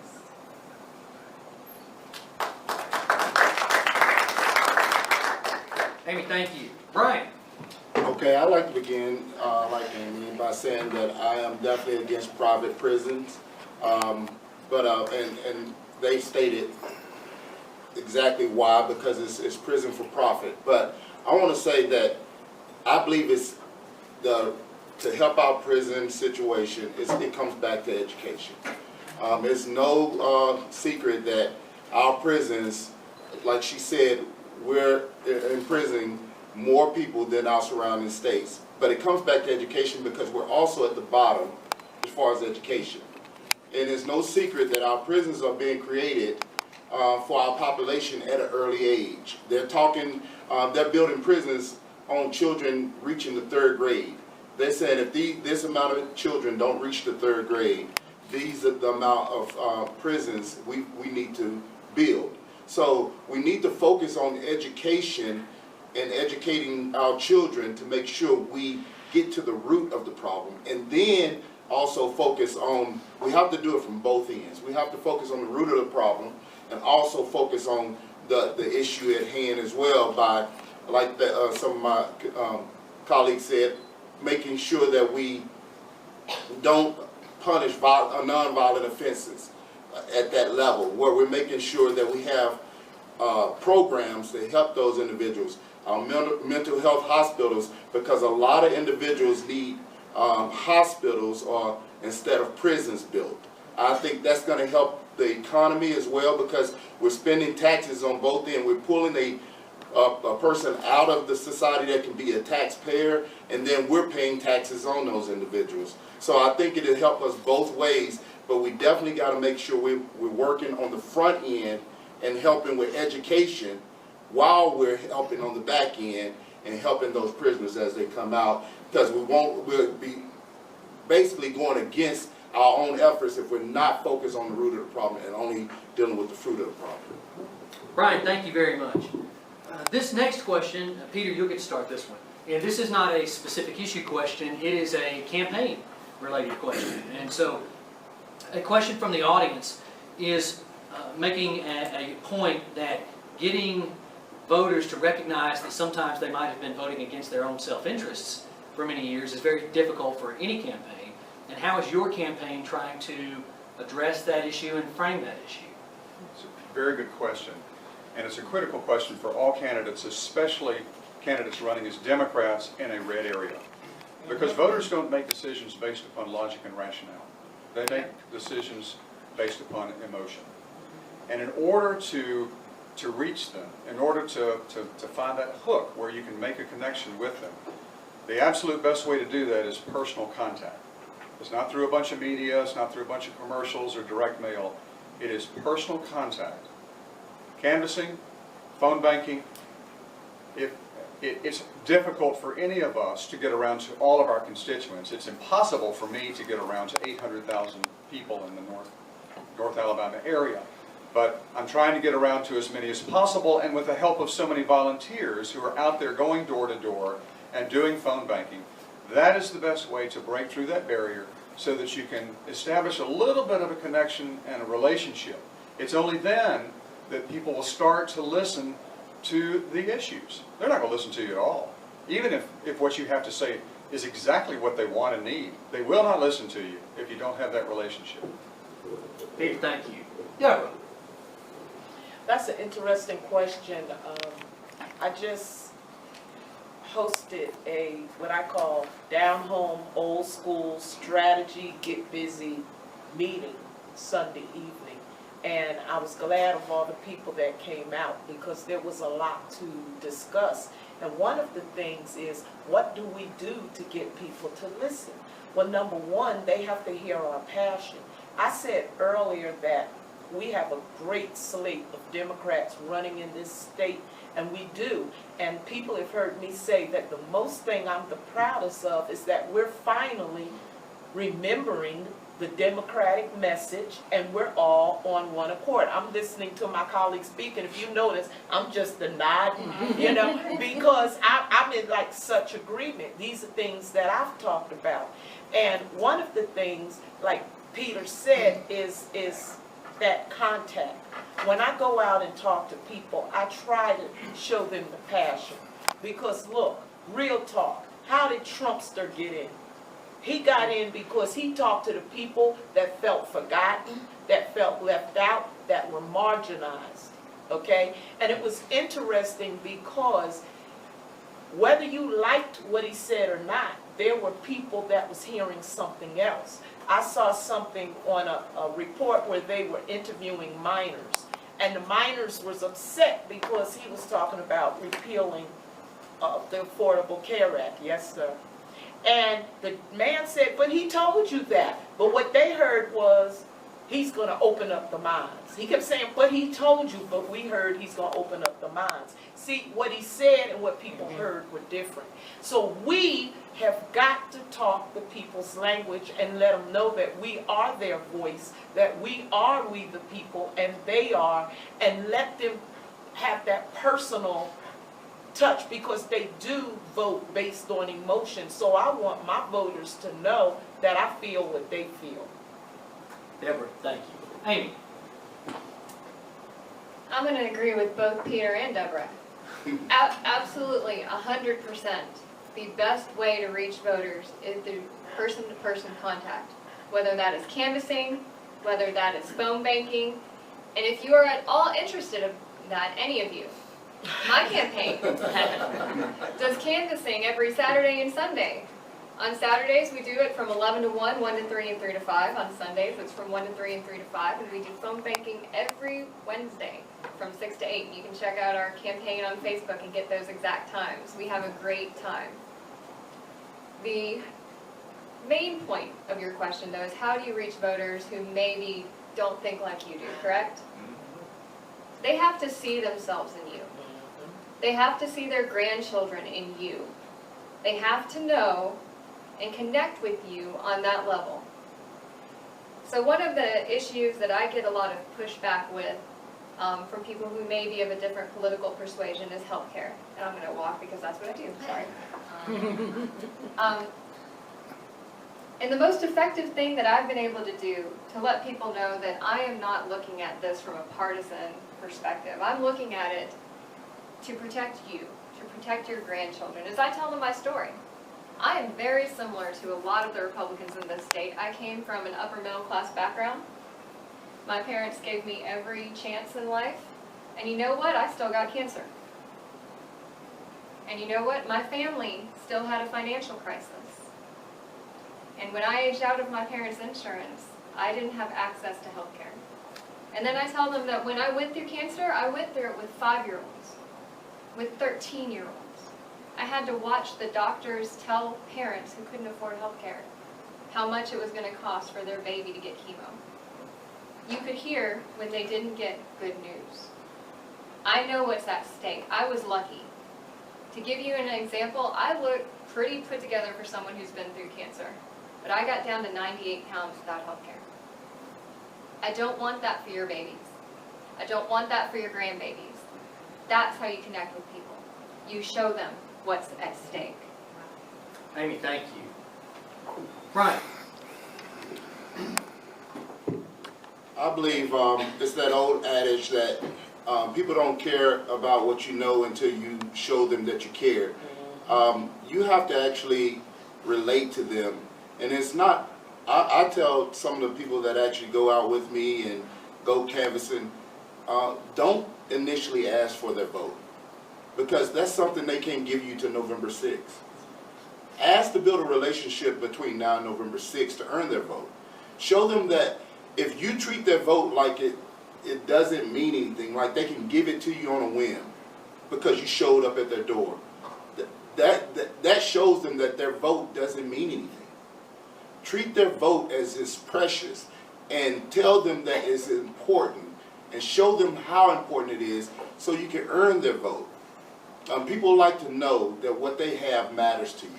[SPEAKER 4] Amy, thank you. Brian?
[SPEAKER 5] Okay, I'd like to begin, like Amy, by saying that I am definitely against private prisons. And they stated exactly why, because it's prison for profit. But I want to say that I believe it's to help our prison situation, it comes back to education. It's no secret that our prisons, like she said, we're imprisoning more people than our surrounding states. But it comes back to education because we're also at the bottom as far as education. And it's no secret that our prisons are being created for our population at an early age. They're building prisons on children reaching the 3rd grade. They're saying if this amount of children don't reach the 3rd grade, these are the amount of prisons we need to build. So we need to focus on education and educating our children to make sure we get to the root of the problem. And then also focus on, we have to do it from both ends. We have to focus on the root of the problem and also focus on the issue at hand as well by, like some of my colleagues said, making sure that we don't punish nonviolent offenses at that level, where we're making sure that we have programs to help those individuals. Mental health hospitals, because a lot of individuals need hospitals instead of prisons built. I think that's going to help the economy as well, because we're spending taxes on both ends. We're pulling a person out of the society that can be a taxpayer, and then we're paying taxes on those individuals. So I think it'll help us both ways, but we definitely got to make sure we're working on the front end and helping with education while we're helping on the back end and helping those prisoners as they come out, because we'll be basically going against our own efforts if we're not focused on the root of the problem and only dealing with the fruit of the problem.
[SPEAKER 4] Brian, thank you very much. This next question, Peter, you'll get to start this one. And this is not a specific issue question, it is a campaign-related question. And so, a question from the audience is making a point that getting voters to recognize that sometimes they might have been voting against their own self-interests for many years is very difficult for any campaign. And how is your campaign trying to address that issue and frame that issue?
[SPEAKER 7] It's a very good question. And it's a critical question for all candidates, especially candidates running as Democrats in a red area. Because voters don't make decisions based upon logic and rationale. They make decisions based upon emotion. And in order to reach them, in order to find that hook where you can make a connection with them, the absolute best way to do that is personal contact. It's not through a bunch of media, it's not through a bunch of commercials or direct mail. It is personal contact. Canvassing, phone banking. It's difficult for any of us to get around to all of our constituents. It's impossible for me to get around to 800,000 people in the North Alabama area. But I'm trying to get around to as many as possible, and with the help of so many volunteers who are out there going door to door and doing phone banking, that is the best way to break through that barrier so that you can establish a little bit of a connection and a relationship. It's only then that people will start to listen to the issues. They're not going to listen to you at all. Even if what you have to say is exactly what they want and need, they will not listen to you if you don't have that relationship.
[SPEAKER 4] Peter, thank you. Deborah.
[SPEAKER 8] That's an interesting question. I just hosted what I call down-home, old-school strategy, get busy meeting Sunday evening. And I was glad of all the people that came out because there was a lot to discuss. And one of the things is, what do we do to get people to listen? Well, number one, they have to hear our passion. I said earlier that we have a great slate of Democrats running in this state, and we do. And people have heard me say that the most thing I'm the proudest of is that we're finally remembering the Democratic message, and we're all on one accord. I'm listening to my colleagues speak, and if you notice, I'm just a nodding, you know, because I'm in like such agreement. These are things that I've talked about. And one of the things, like Peter said, is that contact. When I go out and talk to people, I try to show them the passion. Because look, real talk, how did Trumpster get in? He got in because he talked to the people that felt forgotten, that felt left out, that were marginalized, okay? And it was interesting because whether you liked what he said or not, there were people that was hearing something else. I saw something on a report where they were interviewing minors, and the minors was upset because he was talking about repealing the Affordable Care Act. Yes, sir. And the man said, but he told you that. But what they heard was, he's going to open up the minds. He kept saying, but he told you, but we heard he's going to open up the minds. See, what he said and what people heard were different. So we have got to talk the people's language and let them know that we are their voice, that we the people, and they are, and let them have that personal touch, because they do vote based on emotion. So I want my voters to know that I feel what they feel.
[SPEAKER 4] Deborah, thank you. Amy?
[SPEAKER 6] I'm going to agree with both Peter and Deborah. Absolutely, 100%. The best way to reach voters is through person-to-person contact, whether that is canvassing, whether that is phone banking. And if you are at all interested in that, any of you, my campaign does canvassing every Saturday and Sunday. On Saturdays, we do it from 11 to 1, 1 to 3, and 3 to 5. On Sundays, it's from 1 to 3 and 3 to 5. And we do phone banking every Wednesday from 6 to 8. You can check out our campaign on Facebook and get those exact times. We have a great time. The main point of your question, though, is how do you reach voters who maybe don't think like you do, correct? They have to see themselves in you. They have to see their grandchildren in you. They have to know and connect with you on that level. So one of the issues that I get a lot of pushback with from people who may be of a different political persuasion is healthcare. And I'm going to walk because that's what I do, sorry. And the most effective thing that I've been able to do to let people know that I am not looking at this from a partisan perspective. I'm looking at it to protect you, to protect your grandchildren. As I tell them my story, I am very similar to a lot of the Republicans in this state. I came from an upper middle class background. My parents gave me every chance in life. And you know what? I still got cancer. And you know what? My family still had a financial crisis. And when I aged out of my parents' insurance, I didn't have access to health care. And then I tell them that when I went through cancer, I went through it with 5-year-olds. With 13-year-olds. I had to watch the doctors tell parents who couldn't afford health care how much it was going to cost for their baby to get chemo. You could hear when they didn't get good news. I know what's at stake. I was lucky. To give you an example, I look pretty put together for someone who's been through cancer, but I got down to 98 pounds without health care. I don't want that for your babies. I don't want that for your grandbabies. That's how you connect with people. You show them what's at stake.
[SPEAKER 4] Amy, thank you. Brian?
[SPEAKER 5] I believe it's that old adage that people don't care about what you know until you show them that you care. You have to actually relate to them. And it's not, I tell some of the people that actually go out with me and go canvassing, don't initially ask for their vote, because that's something they can't give you to November 6th. Ask to build a relationship between now and November 6th to earn their vote. Show them that if you treat their vote like it doesn't mean anything, like they can give it to you on a whim because you showed up at their door, that shows them that their vote doesn't mean anything. Treat their vote as it's precious. and tell them that it's important and show them how important it is so you can earn their vote. People like to know that what they have matters to you.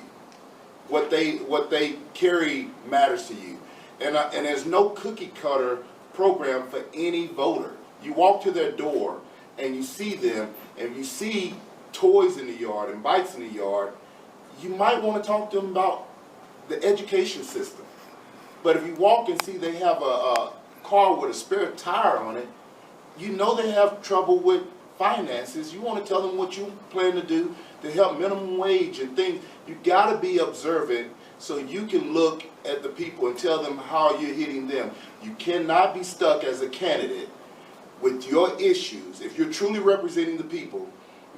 [SPEAKER 5] What they carry matters to you. And there's no cookie cutter program for any voter. You walk to their door and you see them and you see toys in the yard and bikes in the yard, you might want to talk to them about the education system. But if you walk and see they have a car with a spare tire on it, you know they have trouble with finances. You want to tell them what you plan to do to help minimum wage and things. You got to be observant so you can look at the people and tell them how you're hitting them. You cannot be stuck as a candidate with your issues. If you're truly representing the people,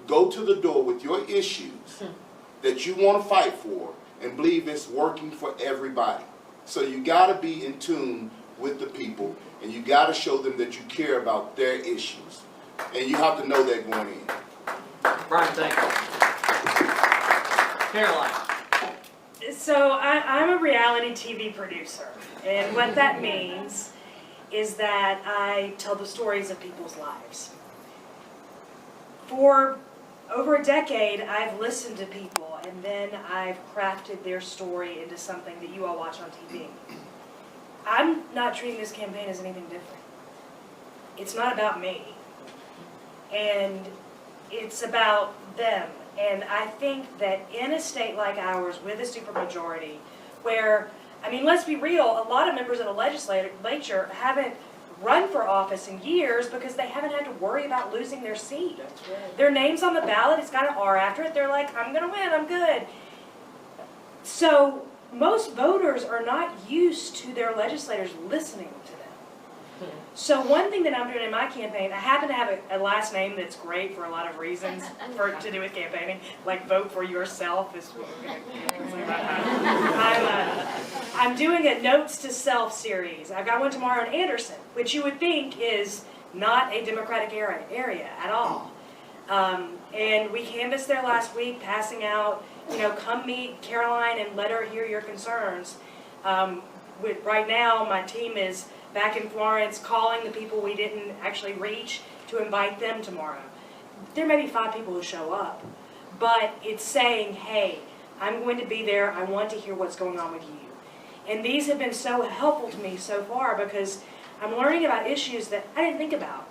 [SPEAKER 5] go to the door with your issues that you want to fight for and believe it's working for everybody. So you got to be in tune with the people, and you got to show them that you care about their issues. And you have to know that going in.
[SPEAKER 4] Brian, thank you. Caroline.
[SPEAKER 2] So I'm a reality TV producer, and what that means is that I tell the stories of people's lives. For over a decade, I've listened to people, and then I've crafted their story into something that you all watch on TV. I'm not treating this campaign as anything different. It's not about me, and it's about them. And I think that in a state like ours, with a supermajority, where, I mean, let's be real, a lot of members of the legislature haven't run for office in years because they haven't had to worry about losing their seat.
[SPEAKER 8] That's right.
[SPEAKER 2] Their name's on the ballot, it's got an R after it, they're like, I'm gonna win, I'm good. So most voters are not used to their legislators listening to them. So one thing that I'm doing in my campaign, I happen to have a last name that's great for a lot of reasons to do with campaigning, like vote for yourself is what we're going to do. I'm doing a Notes to Self series. I've got one tomorrow in Anderson, which you would think is not a Democratic area at all. And we canvassed there last week, passing out, come meet Caroline and let her hear your concerns. Right now, my team is back in Florence calling the people we didn't actually reach to invite them tomorrow. There may be 5 people who show up, but it's saying, hey, I'm going to be there, I want to hear what's going on with you. And these have been so helpful to me so far because I'm learning about issues that I didn't think about.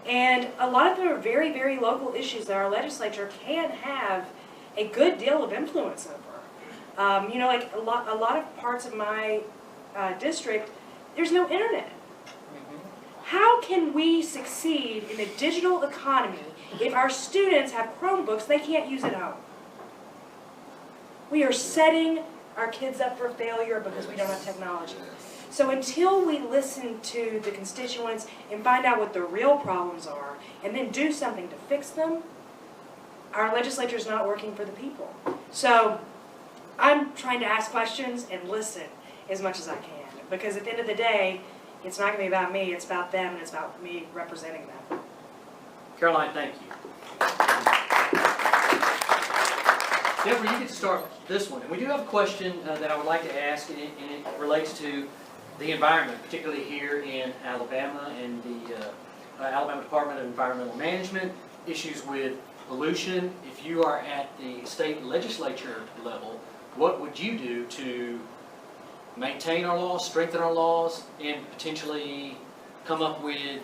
[SPEAKER 2] And a lot of them are very, very local issues that our legislature can have a good deal of influence over. Like a lot of parts of my district, there's no internet. How can we succeed in a digital economy if our students have Chromebooks they can't use at home? We are setting our kids up for failure because we don't have technology. So until we listen to the constituents and find out what the real problems are and then do something to fix them, our legislature is not working for the people. So I'm trying to ask questions and listen as much as I can. Because at the end of the day, it's not going to be about me, it's about them, and it's about me representing them.
[SPEAKER 4] Caroline, thank you. Deborah, you get to start this one. And we do have a question that I would like to ask, and it relates to the environment, particularly here in Alabama and the Alabama Department of Environmental Management, issues with pollution. If you are at the state legislature level, what would you do to maintain our laws, strengthen our laws, and potentially come up with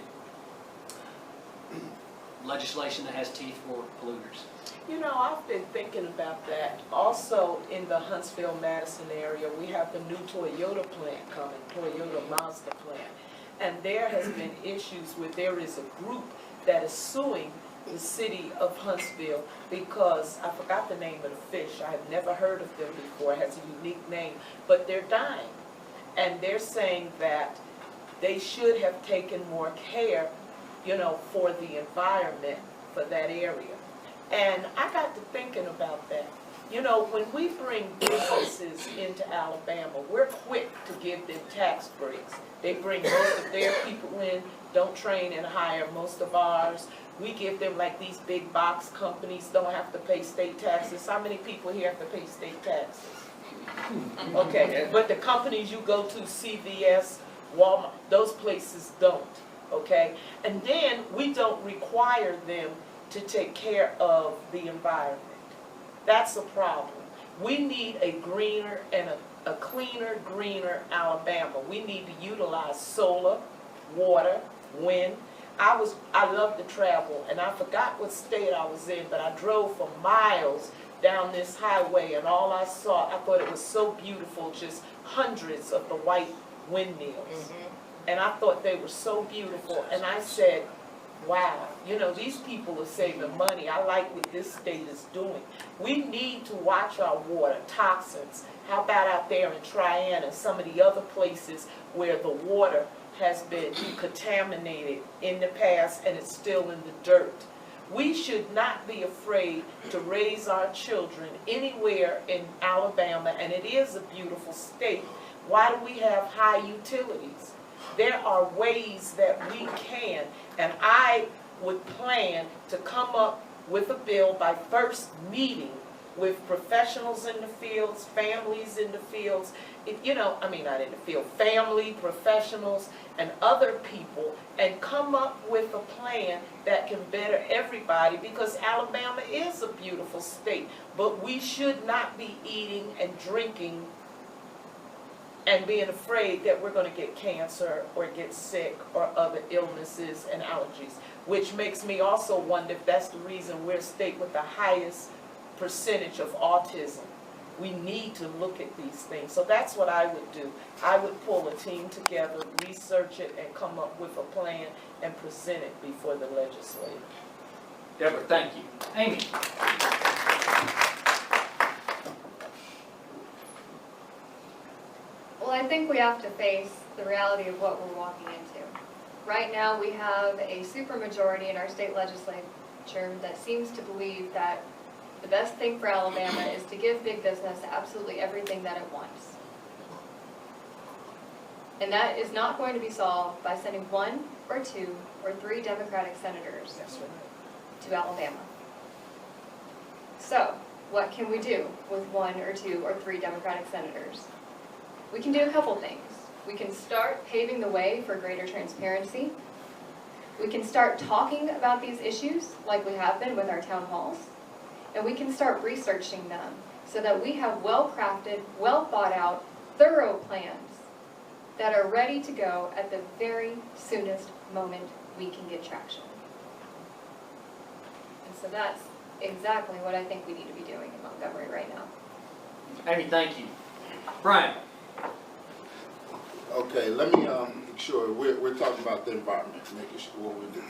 [SPEAKER 4] legislation that has teeth for polluters?
[SPEAKER 8] I've been thinking about that. Also, in the Huntsville-Madison area, we have the new Toyota plant coming, Toyota Mazda plant. And there has been issues where there is a group that is suing the city of Huntsville because, I forgot the name of the fish, I have never heard of them before, it has a unique name, but they're dying. And they're saying that they should have taken more care, for the environment for that area. And I got to thinking about that. When we bring businesses into Alabama, we're quick to give them tax breaks. They bring most of their people in, don't train and hire most of ours. We give them like these big box companies don't have to pay state taxes. How many people here have to pay state taxes? Okay, but the companies you go to, CVS, Walmart, those places don't, okay? And then we don't require them to take care of the environment. That's a problem. We need a greener and a cleaner, greener Alabama. We need to utilize solar, water, wind. I love to travel, and I forgot what state I was in, but I drove for miles down this highway, and all I saw, I thought it was so beautiful, just hundreds of the white windmills. And I thought they were so beautiful, and I said, wow, you know, these people are saving money. I like what this state is doing. We need to watch our water, toxins. How about out there in Triana and some of the other places where the water has been contaminated in the past and it's still in the dirt? We should not be afraid to raise our children anywhere in Alabama, and it is a beautiful state. Why do we have high utilities? There are ways that we can, and I would plan to come up with a bill by first meeting with professionals in the fields, families in the fields, not in the field, family, professionals, and other people, and come up with a plan that can better everybody, because Alabama is a beautiful state, but we should not be eating and drinking and being afraid that we're going to get cancer or get sick or other illnesses and allergies, which makes me also wonder if that's the reason we're a state with the highest percentage of autism. We need to look at these things. So that's what I would do. I would pull a team together, research it, and come up with a plan and present it before the legislature.
[SPEAKER 4] Deborah, thank you. Amy?
[SPEAKER 6] Well, I think we have to face the reality of what we're walking into. Right now, we have a supermajority in our state legislature that seems to believe that the best thing for Alabama is to give big business absolutely everything that it wants. And that is not going to be solved by sending 1 or 2 or 3 Democratic senators to Alabama. So, what can we do with 1 or 2 or 3 Democratic senators? We can do a couple things. We can start paving the way for greater transparency. We can start talking about these issues like we have been with our town halls. And we can start researching them so that we have well-crafted, well-thought-out, thorough plans that are ready to go at the very soonest moment we can get traction. And so that's exactly what I think we need to be doing in Montgomery right now.
[SPEAKER 4] Amy, thank you. Brian?
[SPEAKER 5] Okay, let me make sure we're talking about the environment, making sure what we do.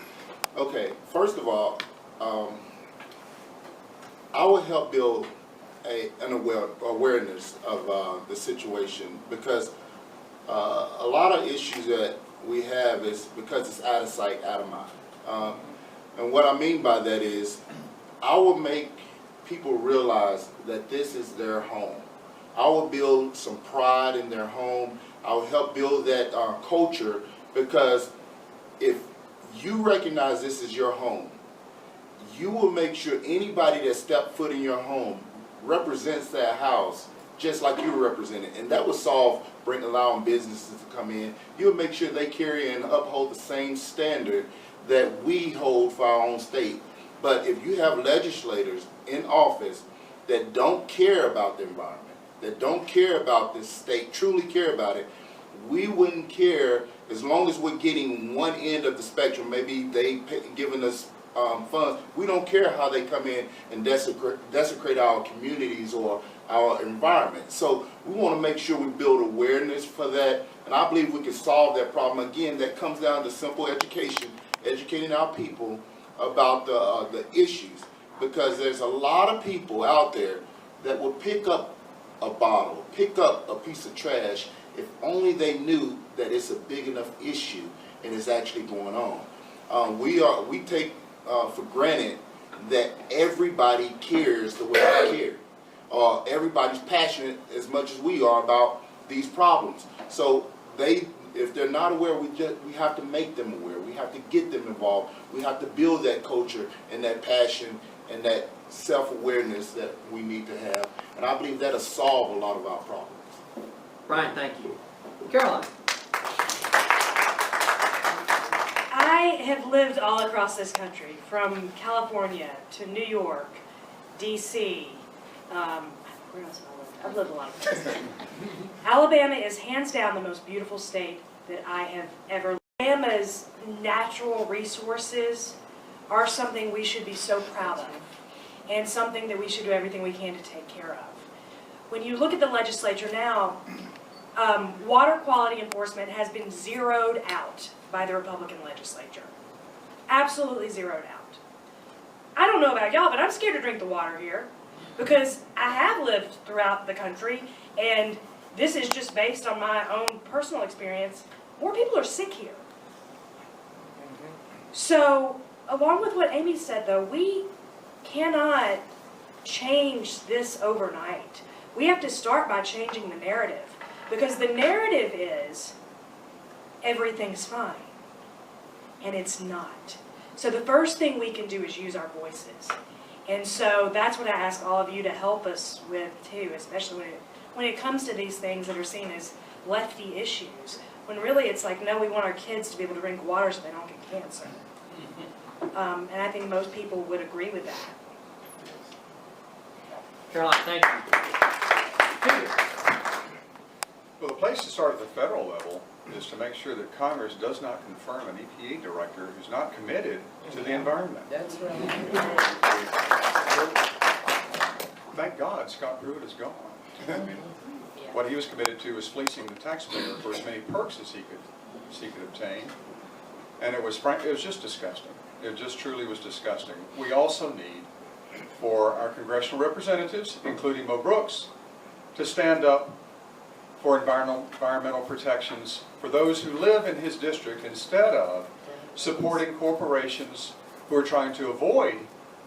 [SPEAKER 5] Okay, first of all, I would help build an awareness of the situation, because a lot of issues that we have is because it's out of sight, out of mind. And what I mean by that is, I will make people realize that this is their home. I will build some pride in their home. I will help build that culture, because if you recognize this is your home, you will make sure anybody that steps foot in your home represents that house just like you represent it. And that will solve allowing businesses to come in. You'll make sure they carry and uphold the same standard that we hold for our own state. But if you have legislators in office that don't care about the environment, that don't care about this state, truly care about it, we wouldn't care as long as we're getting one end of the spectrum. Maybe giving us funds. We don't care how they come in and desecrate our communities or our environment. So we want to make sure we build awareness for that, and I believe we can solve that problem. Again, that comes down to simple education, educating our people about the issues, because there's a lot of people out there that will pick up a bottle, pick up a piece of trash, if only they knew that it's a big enough issue and it's actually going on. We take for granted that everybody cares the way I care. Everybody's passionate as much as we are about these problems. So if they're not aware, we have to make them aware. We have to get them involved. We have to build that culture and that passion and that self-awareness that we need to have. And I believe that'll solve a lot of our problems.
[SPEAKER 4] Brian, thank you. Caroline?
[SPEAKER 2] have lived all across this country, from California to New York, DC. Where else have I lived? I've lived a lot of places. Alabama is hands down the most beautiful state that I have ever lived. Alabama's natural resources are something we should be so proud of, and something that we should do everything we can to take care of. When you look at the legislature now, water quality enforcement has been zeroed out by the Republican legislature. Absolutely zeroed out. I don't know about y'all, but I'm scared to drink the water here because I have lived throughout the country, and this is just based on my own personal experience. More people are sick here. So, along with what Amy said, though, we cannot change this overnight. We have to start by changing the narrative, because the narrative is everything's fine, and it's not. So the first thing we can do is use our voices. And so that's what I ask all of you to help us with too, especially when it comes to these things that are seen as lefty issues, when really it's like, no, we want our kids to be able to drink water so they don't get cancer. And I think most people would agree with that.
[SPEAKER 4] Caroline, thank you. Peter.
[SPEAKER 7] Well, the place to start at the federal level is to make sure that Congress does not confirm an EPA director who's not committed to the environment.
[SPEAKER 9] That's right.
[SPEAKER 7] Thank God Scott Pruitt is gone. I mean, what he was committed to was fleecing the taxpayer for as many perks as he could obtain. And it was just disgusting. It just truly was disgusting. We also need for our congressional representatives, including Mo Brooks, to stand up for environmental protections for those who live in his district instead of supporting corporations who are trying to avoid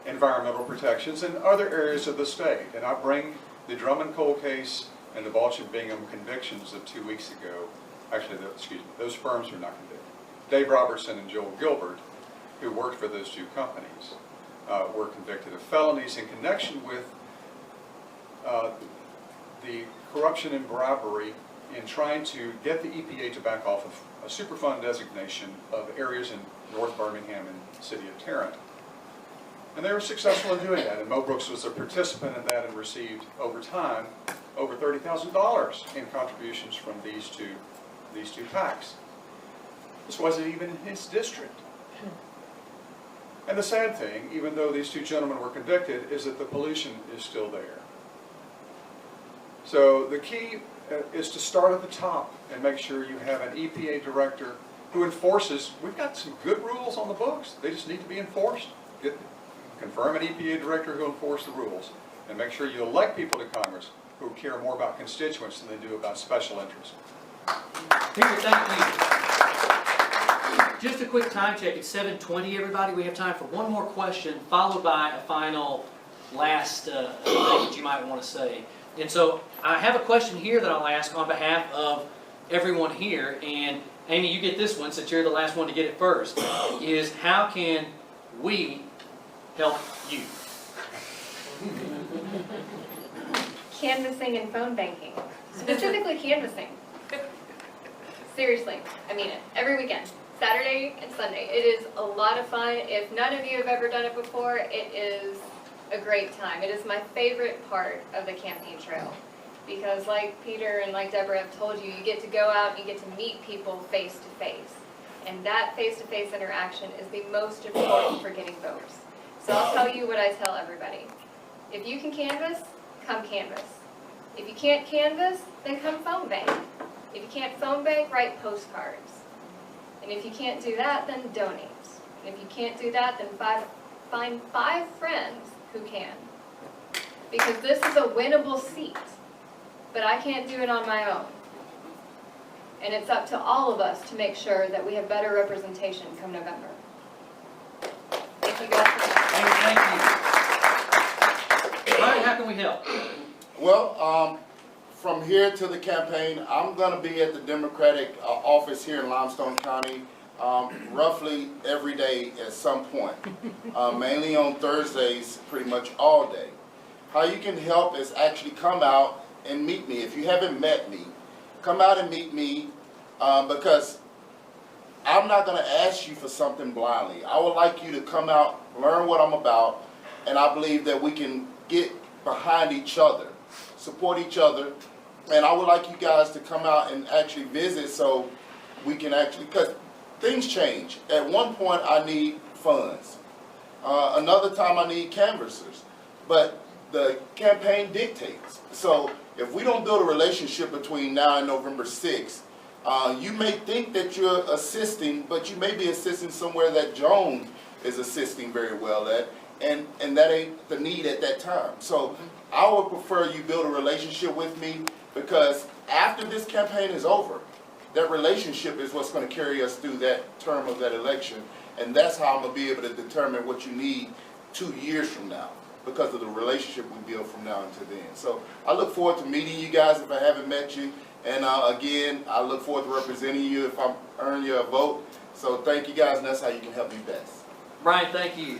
[SPEAKER 7] environmental protections in other areas of the state. And I bring the Drummond coal case and the Balch and Bingham convictions of 2 weeks ago. Actually, those firms are not convicted. Dave Robertson and Joel Gilbert, who worked for those two companies, were convicted of felonies in connection with the corruption and bribery in trying to get the EPA to back off of a Superfund designation of areas in North Birmingham and the city of Tarrant. And they were successful in doing that, and Mo Brooks was a participant in that and received, over time, over $30,000 in contributions from these two PACs. This wasn't even in his district. And the sad thing, even though these two gentlemen were convicted, is that the pollution is still there. So the key is to start at the top and make sure you have an EPA director who enforces. We've got some good rules on the books. They just need to be enforced. Confirm an EPA director who enforces the rules, and make sure you elect people to Congress who care more about constituents than they do about special interests.
[SPEAKER 4] Peter, thank you. Just a quick time check. It's 7:20, everybody. We have time for one more question, followed by a final last thing that you might want to say. And so I have a question here that I'll ask on behalf of everyone here. And Amy, you get this one since you're the last one to get it first. Is how can we help you?
[SPEAKER 6] Canvassing and phone banking. Specifically canvassing. Seriously, I mean it. Every weekend. Saturday and Sunday. It is a lot of fun. If none of you have ever done it before, it is a great time. It is my favorite part of the campaign trail. Because like Peter and like Deborah have told you, you get to go out and you get to meet people face to face. And that face-to-face interaction is the most important for getting votes. So I'll tell you what I tell everybody. If you can canvass, come canvass. If you can't canvass, then come phone bank. If you can't phone bank, write postcards. And if you can't do that, then donate. And if you can't do that, then find 5 friends who can. Because this is a winnable seat. But I can't do it on my own. And it's up to all of us to make sure that we have better representation come November. Thank you guys for
[SPEAKER 4] Thank you. Brian, how can we help?
[SPEAKER 5] Well, from here to the campaign, I'm going to be at the Democratic office here in Limestone County roughly every day at some point, mainly on Thursdays, pretty much all day. How you can help is actually come out and meet me. If you haven't met me, come out and meet me because I'm not gonna ask you for something blindly. I would like you to come out, learn what I'm about, and I believe that we can get behind each other, support each other, and I would like you guys to come out and actually visit so we can actually, because things change. At one point, I need funds. Another time, I need canvassers. But the campaign dictates. So if we don't build a relationship between now and November 6th, you may think that you're assisting, but you may be assisting somewhere that Joan is assisting very well at, and that ain't the need at that time. So I would prefer you build a relationship with me, because after this campaign is over, that relationship is what's going to carry us through that term of that election, and that's how I'm going to be able to determine what you need 2 years from now, because of the relationship we build from now until then. So I look forward to meeting you guys if I haven't met you, and again, I look forward to representing you if I earn your vote. So thank you guys, and that's how you can help me best.
[SPEAKER 4] Brian, thank you.